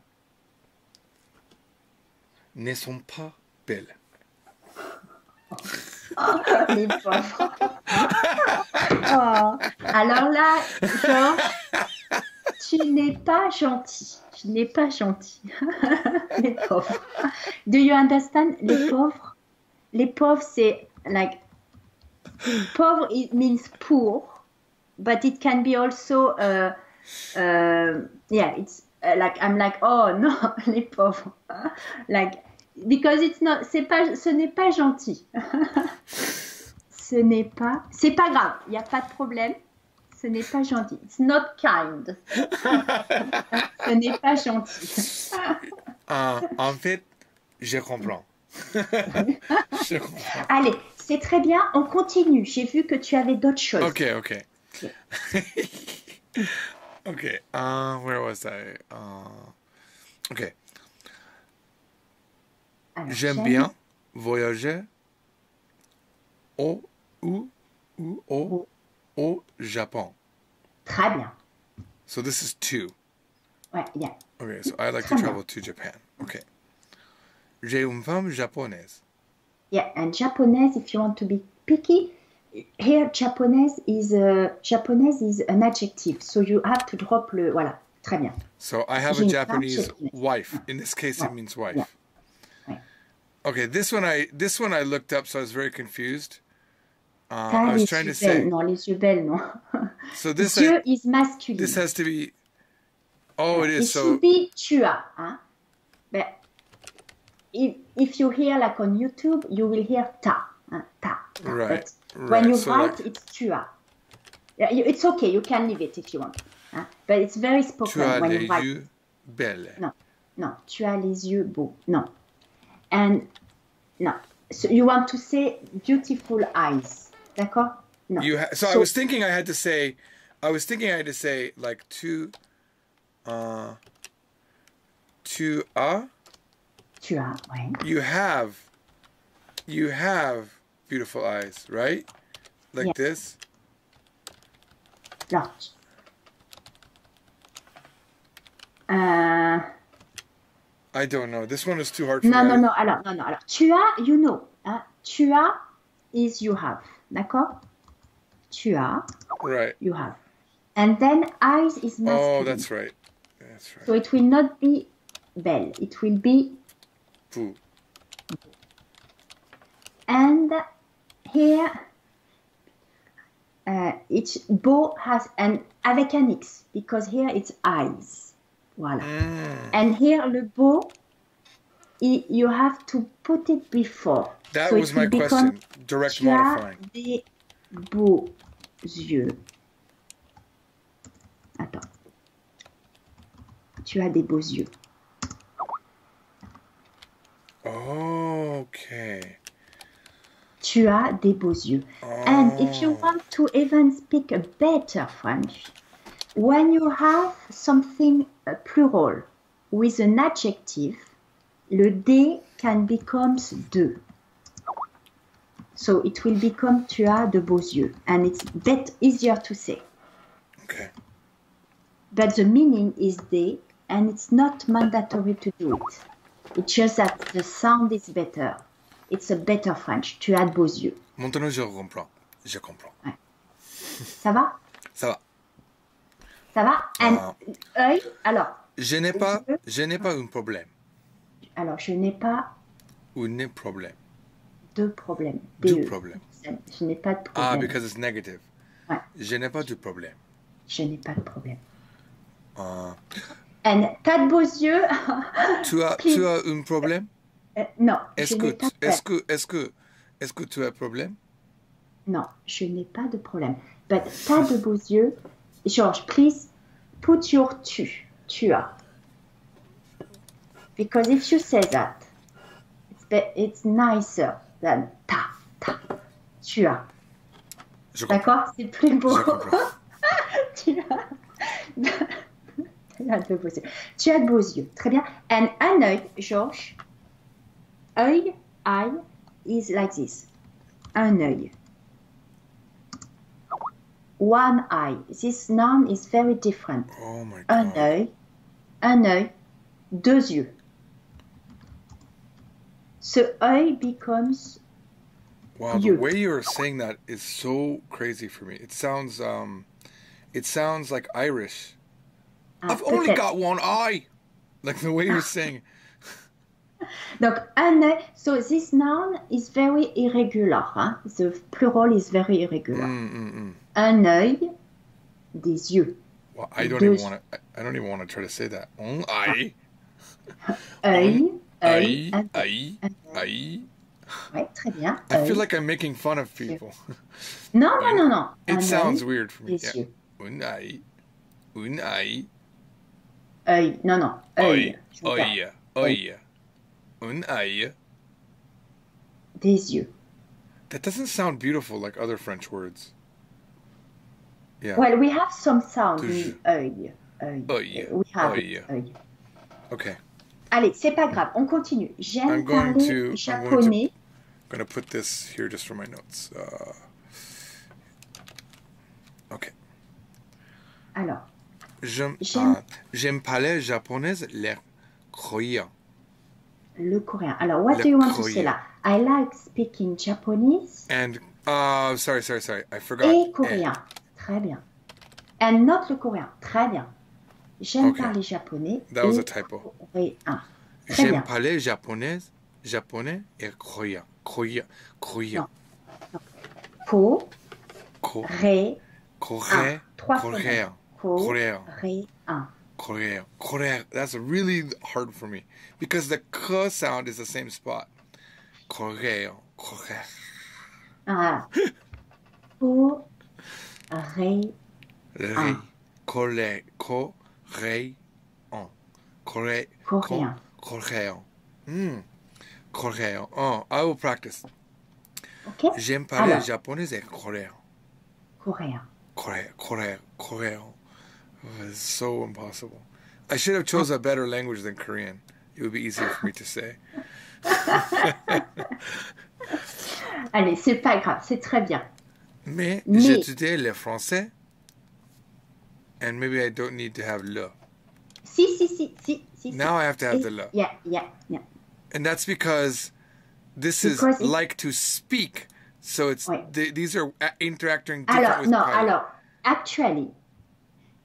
ne sont pas belles. Les pauvres. Oh. Alors là, Georges, tu n'es pas gentil. Tu n'es pas gentil. Les pauvres. Do you understand? Les pauvres. Les pauvres, c'est like pauvre. It means poor, but it can be also yeah. It's like I'm like oh no, les pauvres. Like because it's not. Ce n'est pas gentil. C'est pas grave. Il n'y a pas de problème. Ce n'est pas gentil. It's not kind. Ce n'est pas gentil. En fait, je comprends. Je comprends. Allez, c'est très bien. On continue. J'ai vu que tu avais d'autres choses. Okay. Okay. Where was I? Okay. Alors, J'aime bien voyager au Japon. Très bien. So this is 2. Ouais, yeah. Okay, so I like Très to bien. travel to Japan. Okay. J'ai une femme japonaise. Yeah, and Japanese, if you want to be picky, here Japanese is an adjective, so you have to drop le. Voilà, très bien. So I have J'ai a une Japanese femme japonaise. wife. In this case, Ouais. it means wife. Yeah. Ouais. Okay, this one I looked up, so I was very confused. T'as I was les trying to yeux belles. say. Non, les yeux belles, non. So this Yeux is masculine. this has to be. Oh, it It is. So should be tu as. Hein? But if you hear like on YouTube, you will hear ta. Hein? Ta. Right, But when right. you So, write, like- it's tu as. Yeah, it's okay. You can leave it if you want. Hein? But it's very spoken tu as when les you write. yeux belles. Non, non, tu as les yeux beaux. Non. And no. So you want to say beautiful eyes. D'accord? No. So I was thinking I had to say like tu as Tu as, ouais. you have beautiful eyes, right? Like Yeah. this. Alors, I don't know. This one is too hard for non, me. non, non. Alors, non, non. Alors, tu as, you know. Hein? Tu as is you have. D'accord? Tu as, Right. you have. And then eyes is masculine. Oh, that's right. That's right. So it will not be belle. It will be. Poo. And here, each beau has an avec an X because here it's eyes. Voilà. And here le beau, you have to put it before. That So was it my will become, question. Direct tu as modifying. des beaux yeux. Attends. Tu as des beaux yeux. Okay. Tu as des beaux yeux. And if you want to even speak a better French, when you have something plural with an adjective, le D can become de. So it will become tu as de beaux yeux. And it's easier to say. Okay. But the meaning is de, and it's not mandatory to do it. It's just that the sound is better. It's a better French. Tu as de beaux yeux. Maintenant, je comprends. Je comprends. Ça va? Ça va. Ça va? And œil, alors. Je n'ai pas un problème. Alors, je n'ai pas Un problème. de problème. Du DE. problème. Je n'ai pas de Ah, problème. because it's negative. Ouais. Je n'ai pas de problème. Je n'ai pas de problème. Uh, And t'as de beaux yeux? tu as un problème? Non, Est-ce je n'ai pas de est-ce que tu as un problème? Non, je n'ai pas de problème. But t'as de beaux yeux. George, please put your tu. Tu as. Because if you say that, it's nicer than ta. Tu as. Je comprends. D'accord? C'est plus beau. Je comprends. Tu as de beaux yeux. Tu as de beaux yeux. Très bien. And un œil, Georges. Œil, eye, is like this. Un œil. One eye. This noun is very different. Oh my Un God. œil, deux yeux. Ce œil becomes Wow, you. the way you're saying that is so crazy for me. It sounds like Irish. I've only peut-être. got one eye. Like the way you're saying. Donc, un œil. So this noun is very irregular. Hein? The plural is very irregular. Un œil, des yeux. Well, I don't Deux- even want to try to say that. Un eye. Œil, Eye. un Eye. Eye. Ouais, très bien. I feel Œil. like I'm making fun of people. Non, non, non, non. It Un sounds œil, weird for me. des Yeah. yeux. Un eye. Un eye. Œil. Non, non. Œil. Œil. Je regarde. Œil. Œil. Un eye. Des yeux. That doesn't sound beautiful like other French words. Yeah. Well, we have some sound Deux in yeux. œil. Œil. Œil. We have Œil. œil. Okay. Allez, c'est pas grave, on continue. J'aime I'm going parler to- japonais. I'm going to put this here just for my notes. Okay. Alors, J'aime J'aime- j'aime parler japonais, le coréen. le coréen. Alors, what Le do you want to coréen. say là? I like speaking Japanese And, sorry. I forgot. et coréen. Très bien. And not le coréen. Très bien. J'aime Okay. parler japonais That was et a typo. coréen. Très J'aime bien. parler japonais et coréen. Coréen. Non. Co, Co- ré, Coréen. Trois Coréen. co, Coréen. ré, un. Korea. Korea. That's really hard for me because the k sound is the same spot. Korea. Korea. Ah. Co, ré, Ré. Korea. Korea. Korea. coréen. Korea. Korea. Oh, I will practice. Ok? J'aime parler Alors. japonais et coréen. Coréen. Korea. Oh, it's so impossible. I should have chose a better language than Korean. It would be easier for me to say. Allez, c'est pas grave, c'est très bien. Mais Mais- j'étudie le français, and maybe I don't need to have le. Si. Now I have to have the le. Yeah. And that's because this is Because it- like to speak. So it's Ouais. these are interacting different Alors, with non, parler. alors, actually,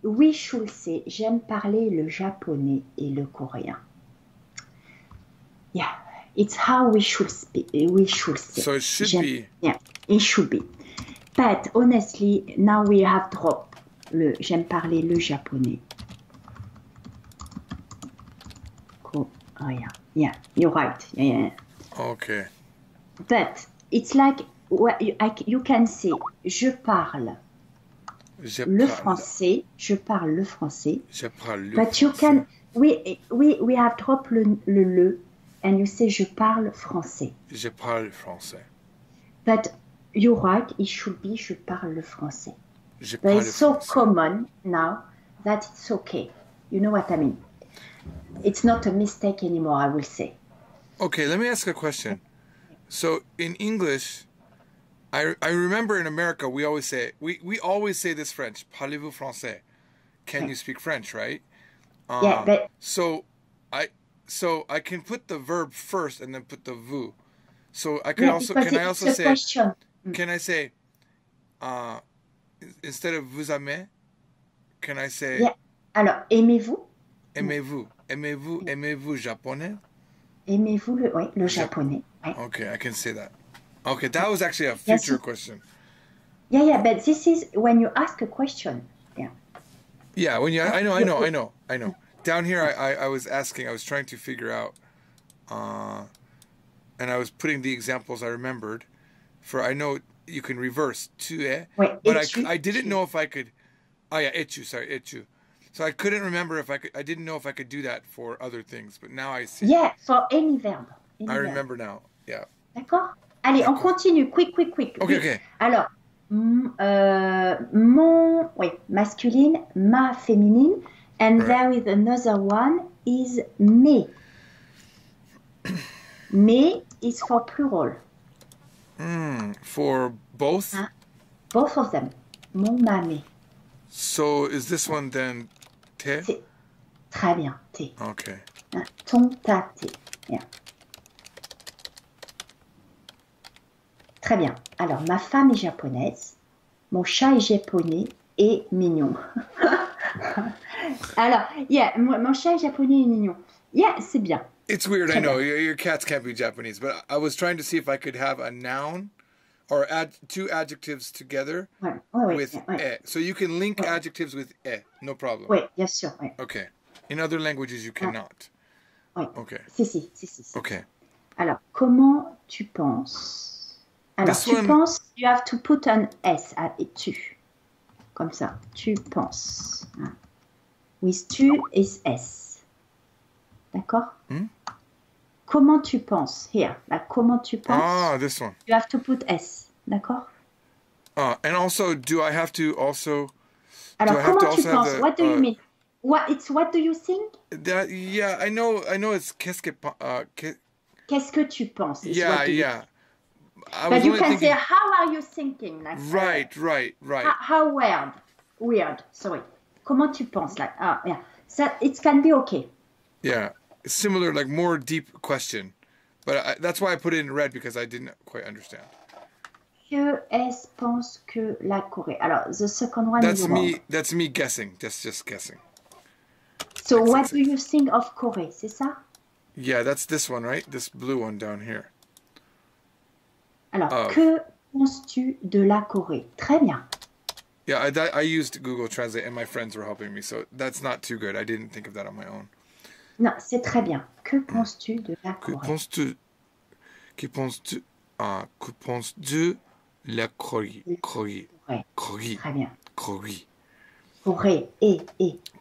we should say, j'aime parler le japonais et le coréen. Yeah, it's how we should speak. We should say. So it should J'aime- be- Yeah, it should be. But honestly, now we have dropped le j'aime parler le japonais. Coréen. Yeah, you're right. Yeah. Okay. But it's like you can say je parle Je le parle. français, je parle le français. Je parle le But you français. can we have dropped le and you say je parle français. Je parle français. But you're right, it should be je parle le français. Je But parle it's so français. common now that it's okay. You know what I mean? It's not a mistake anymore, I will say. Okay, let me ask a question. So in English, I remember in America we always say we always say this French. Parlez-vous français? Can you speak French? Right? Yeah, but So I can put the verb first and then put the vous. So I can yeah, also because can I it's also a say question. can I say instead of vous aimez, can I say Yeah. Alors, aimez-vous? aimez-vous japonais? Aimez-vous le japonais? Ouais. Okay, I can say that. Okay, that was actually a Yes. future question. Yeah, but this is when you ask a question. Yeah. Yeah, when you, I know. Down here, I was asking, I was trying to figure out, and I was putting the examples I remembered. For I know you can reverse tu es, Ouais, but es-tu, I didn't tu. know if I could. Oh yeah, etu. So I couldn't remember if I could. I didn't know if I could do that for other things, but now I see. Yeah, for any verb. Any I verb. remember now. Yeah. D'accord? Allez, on continue. Quick. Okay. Alors, mon, masculine, ma féminine, and Right. there is another one is mes. Mes is for plural. For both. Huh? Both of them. Mon, ma, mes. So is this one then te? C'est très bien. T. Okay. Hein, ton, ta, té. Yeah. Très bien. Alors, ma femme est japonaise, mon chat est japonais et mignon. Alors, yeah, mon chat est japonais et mignon. Yeah, c'est bien. It's weird, I Très know. bien. Your cats can't be Japanese, but I was trying to see if I could have a noun or add two adjectives together Ouais, ouais, with ouais. e. So you can link adjectives with e, no problem. Oui, bien sûr. Ouais. Okay. In other languages, you cannot. Ouais. Okay. Si. Okay. Alors, comment tu penses? Alors, This tu one- penses, you have to put an S et tu. Comme ça, tu penses. Hein. With tu is S. D'accord? Comment tu penses? Here, là, comment tu penses? Ah, this one. You have to put S. D'accord? And also, do I have to also? Alors, I have comment to tu also have penses? the, What do you mean? What do you think? Yeah, I know it's qu'est-ce que Qu'est-ce que tu penses? Is yeah, what do you yeah. I But was you only can say, thinking how are you thinking? Like, right. how weird. Weird, sorry. Comment tu penses? Like, yeah. So it can be okay. Yeah. Similar, like more deep question. But that's why I put it in red because I didn't quite understand. Que est-ce pense que la Corée? Alors, the second one is wrong. That's me guessing. Just guessing. So Like, what do you think of Corée? C'est ça? Yeah, that's this one, right? This blue one down here. Alors, que penses-tu de la Corée? Très bien. Yeah, I used Google Translate and my friends were helping me, so that's not too good. I didn't think of that on my own. Non, c'est très bien. Que penses-tu de la Que Corée? penses-tu que penses-tu la Corée? Corée. Corée. Très bien. Corée. Corée.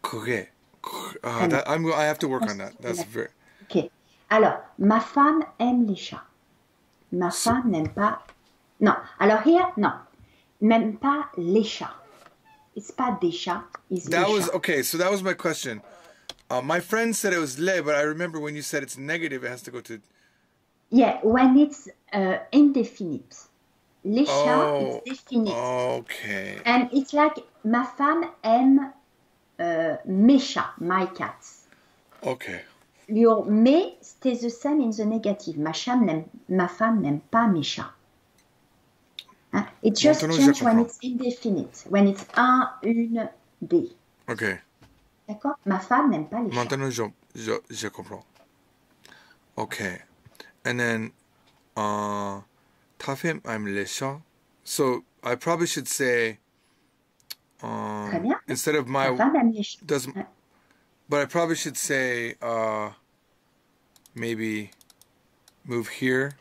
Corée. I have to work on that. That's very... Ok. Alors, ma femme aime les chats. Ma femme n'aime pas... Non. Alors, here, non. N'aime pas les chats. It's pas des chats, it's les chats. Okay, so that was my question. My friend said it was le, but I remember when you said it's negative, it has to go to... Yeah, when it's indefinite. Les chats, it's definite. Okay. And it's like, ma femme aime mes chats, my cats. Okay. Your mais stays the same in the negative. Ma femme n'aime pas mes chats. Hein? It just changes when it's indefinite. When it's un, une, des. Okay. D'accord? Ma femme n'aime pas les chats. Maintenant, je comprends. Okay. And then, ta femme aime les chats. So, I probably should say, Très bien. instead of my... Ma femme aime les chats. But I probably should say, maybe move here.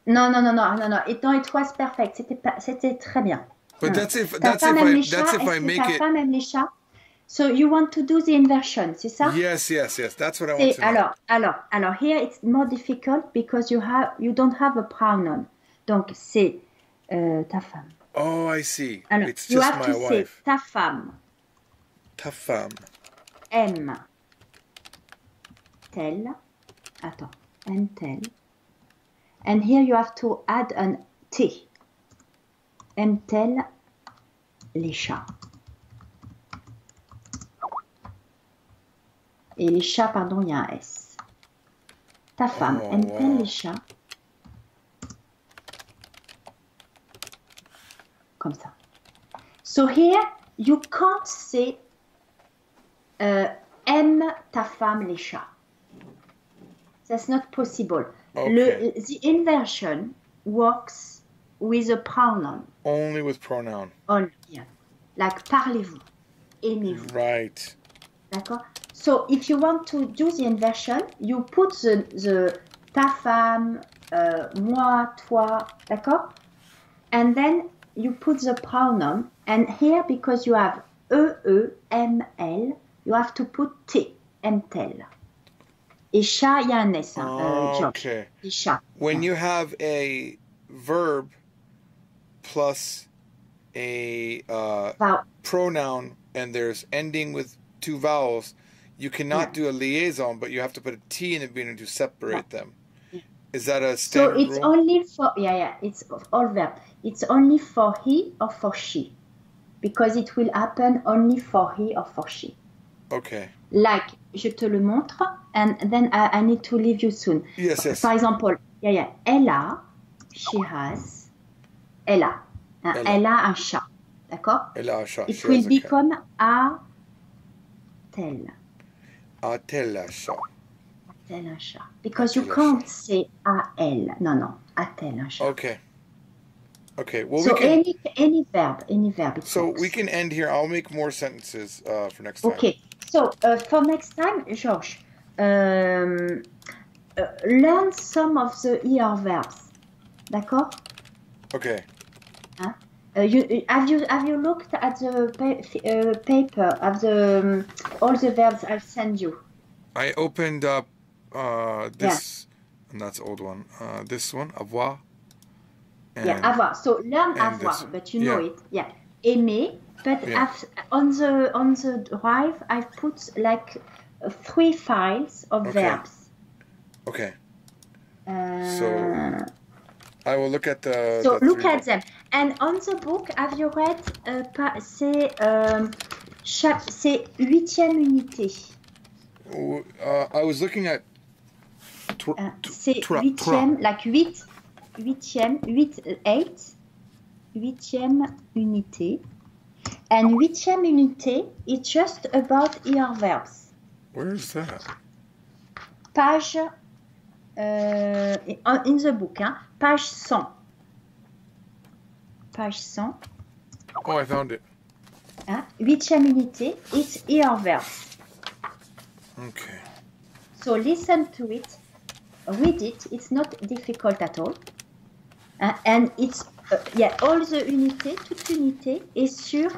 Non. It was perfect. C'était très bien. But that's if I make it. Ta femme aime les chats. So you want to do the inversion, c'est ça? Yes. That's what I want to know. Alors here it's more difficult because you don't have a pronoun. Donc c'est ta femme. Oh, I see. Alors, it's you just have my to wife. say ta femme. Ta femme. Aime. Tel. Attends. Aime-t-elle. And here you have to add an T. Aime-t-elle les chats? Et les chats, pardon, il y a un S. Ta femme aime-t-elle les chats? Comme ça. So here, you can't say aime ta femme les chats. That's not possible. Okay. The inversion works with a pronoun. Only with pronoun. Only, yeah. Like parlez-vous, aimez-vous. Right. D'accord? So if you want to do the inversion, you put the ta femme, moi, toi, d'accord? And then you put the pronoun, and here because you have M-L, you have to put T, M-tel. Et chat, il y a un S, okay. Et chat. When you have a verb plus a pronoun and there's ending with two vowels, you cannot do a liaison, but you have to put a T in the beginning to separate them. Yeah. Is that a standard rule? So it's only for, it's all verb. It's only for he or for she. Because it will happen only for he or for she. Okay. Like, je te le montre, and then I need to leave you soon. Yes. Par exemple, elle a, she has, elle a un chat. D'accord? Elle a un chat. It will become a-tel. A-tel un chat. A-tel un chat. Because you can't say a-elle. Non, a-tel un chat. Okay. Well, so we can... any verb. So we can end here. I'll make more sentences for next time. Okay. So for next time, Georges, learn some of the ER verbs. D'accord? Okay. Hein? Have you looked at the paper of the all the verbs I've sent you? I opened up this, and that's the old one. This one, avoir. Avoir. So learn avoir, but you know it. Yeah. Aimer, but Yeah. on the drive, I've put like 3 files of Okay. verbs. Okay. Uh, I will look at the. so the look three at them. And on the book, have you read? C'est 8e unité. I was looking at. C'est 8e, like 8e unité. And 8e unité is just about ER verbs. Where is that? Page, in the book, hein, page 100. Page 100. Oh, I found it. Hein, 8e unité, it's ER verbs. Okay. So listen to it, read it, it's not difficult at all. And it's, all the unité, toute unité est sur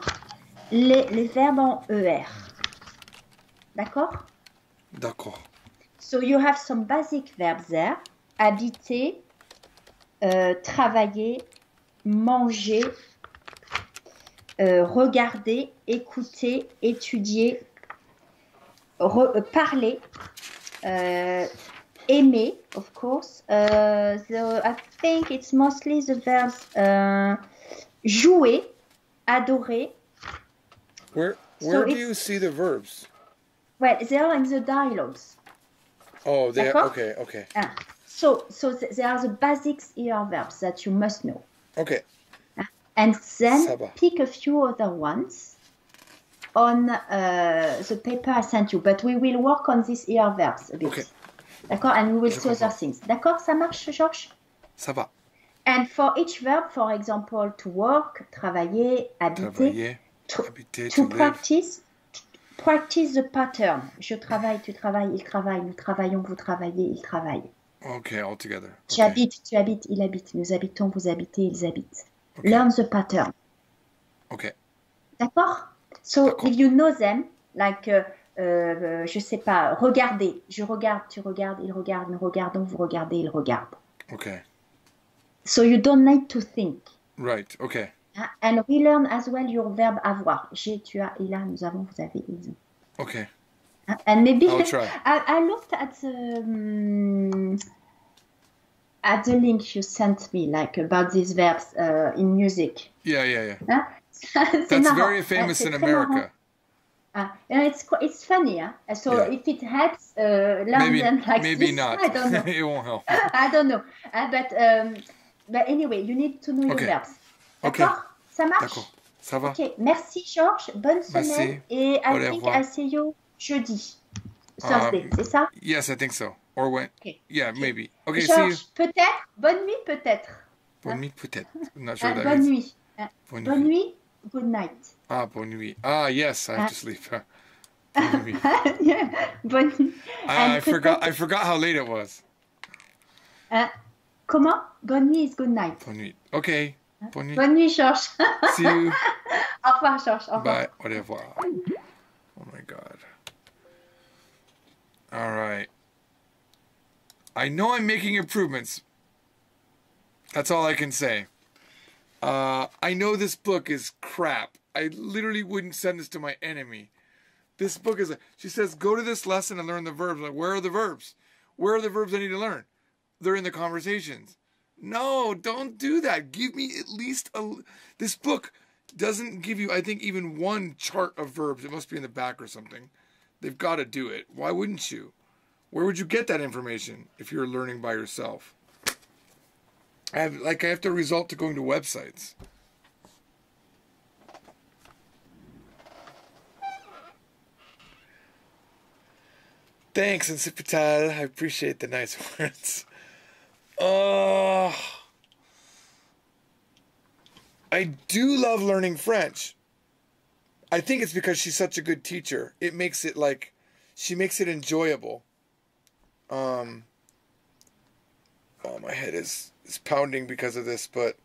les verbes en ER. D'accord? D'accord. So you have some basic verbs there. Habiter, travailler, manger, regarder, écouter, étudier, parler, aimer, of course. So I think it's mostly the verbs jouer, adorer. Where So do you see the verbs? Well, they are in the dialogues. Oh, they D'accord? okay. So they are the basics ER verbs that you must know. Okay. And then Ça va. pick a few other ones on the paper I sent you. But we will work on these ER verbs a bit. Okay. D'accord? And we will Je see other comprends. things. D'accord? Ça marche, Georges? Ça va. And for each verb, for example, to work, travailler, habiter, Travailler, to habiter, to live. practice the pattern. Je travaille, tu travailles, il travaille, nous travaillons, vous travaillez, il travaille. Okay, all together. Tu Okay. habites, tu habites, il habite, nous habitons, vous habitez, ils habitent. Okay. Learn the pattern. Okay. D'accord? So D'accord. if you know them, like, je sais pas, regarder, je regarde, tu regardes, il regarde, nous regardons, vous regardez, il regarde. Okay. So you don't need to think. Right. Okay. And relearn as well your verb avoir. J'ai, tu as, il a, nous avons, vous avez, ils ont. Okay. And maybe I'll try. I looked at the link you sent me, like about these verbs in music. Yeah. Hein? C'est That's marrant. very famous C'est in très marrant. America. It's funny, huh? So Yeah. if it helps, learn them like Maybe this. not. I don't know. It won't help. I don't know. But anyway, you need to know Okay. your verbs. Okay. D'accord? Ça marche? D'accord. Ça va. Ok. Merci Georges. Bonne semaine. Merci. Et Au I think revoir. I'll see you jeudi. Thursday, c'est ça? Yes, I think so. Or when? Okay. Yeah, maybe. Okay, see you. Georges, peut-être. Bonne nuit, peut-être. Bonne nuit, peut-être. I'm not sure what that Bonne means. nuit. Bonne Bonne nuit. nuit. Good night. Ah, bonne nuit. Ah, yes, I have to sleep. Bonne nuit. Bonne nuit. I forgot. peut-être- I forgot how late it was. Comment? Bonne nuit is good night. Bonne nuit. Okay. Bonne nuit. Bonne nuit, Georges. See you. Au revoir, Georges. Au revoir. Bye. Au revoir. Oh my God. All right. I know I'm making improvements. That's all I can say. I know this book is crap. I literally wouldn't send this to my enemy. This book is she says, go to this lesson and learn the verbs. Like, where are the verbs? Where are the verbs I need to learn? They're in the conversations. No, don't do that. Give me at least this book doesn't give you, I think, even one chart of verbs. It must be in the back or something. They've got to do it. Why wouldn't you? Where would you get that information if you're learning by yourself? I have to resort to going to websites. Thanks, Incipital. I appreciate the nice words. I do love learning French. I think it's because she's such a good teacher. It makes it she makes it enjoyable. Oh, my head is pounding because of this, but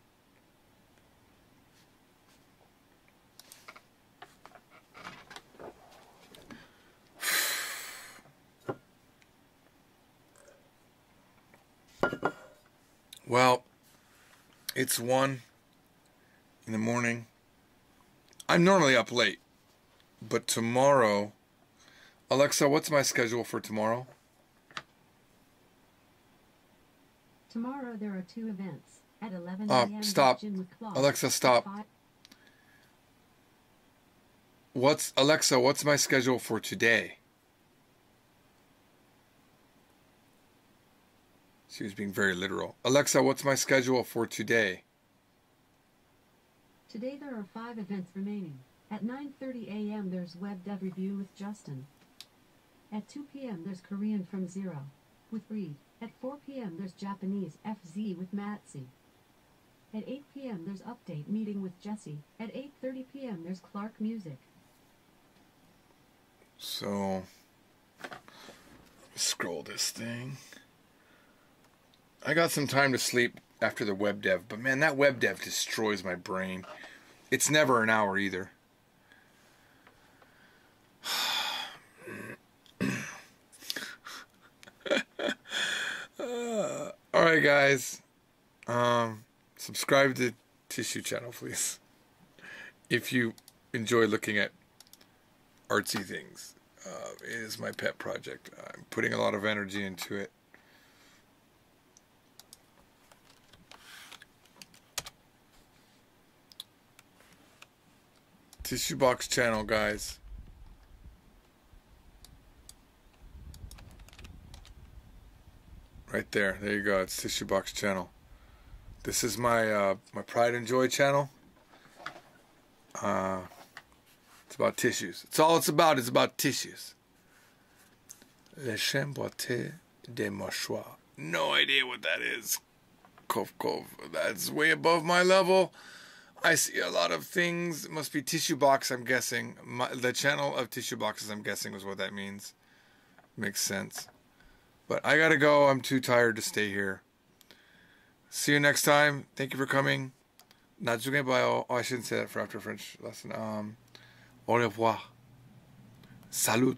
well, it's 1 in the morning. I'm normally up late, but tomorrow, Alexa, what's my schedule for tomorrow? Tomorrow there are 2 events. At 11 a.m. Stop. Gin with Claude. Alexa, stop. Alexa, what's my schedule for today? She was being very literal. Alexa, what's my schedule for today? Today there are 5 events remaining. At 9:30 a.m. there's Web Dev Review with Justin. At 2 p.m. there's Korean from Zero with Reed. At 4 p.m. there's Japanese FZ with Matsy. At 8 p.m. there's Update Meeting with Jesse. At 8:30 p.m. there's Clark Music. So, scroll this thing. I got some time to sleep after the web dev, but man, that web dev destroys my brain. It's never an hour either. Alright guys, subscribe to Tissue Channel please, if you enjoy looking at artsy things. It is my pet project. I'm putting a lot of energy into it. Tissue Box Channel, guys. Right there. There you go. It's Tissue Box Channel. This is my my Pride and Joy channel. It's about tissues. It's all it's about. It's about tissues. Les chamboîtés de mâchoire. No idea what that is. Kov Kov. That's way above my level. I see a lot of things. It must be Tissue Box, I'm guessing. The channel of Tissue Boxes, I'm guessing, was what that means. Makes sense. But I gotta go. I'm too tired to stay here. See you next time. Thank you for coming. 나중에 봐요. Oh, I shouldn't say that for after French lesson. Au revoir. Salut.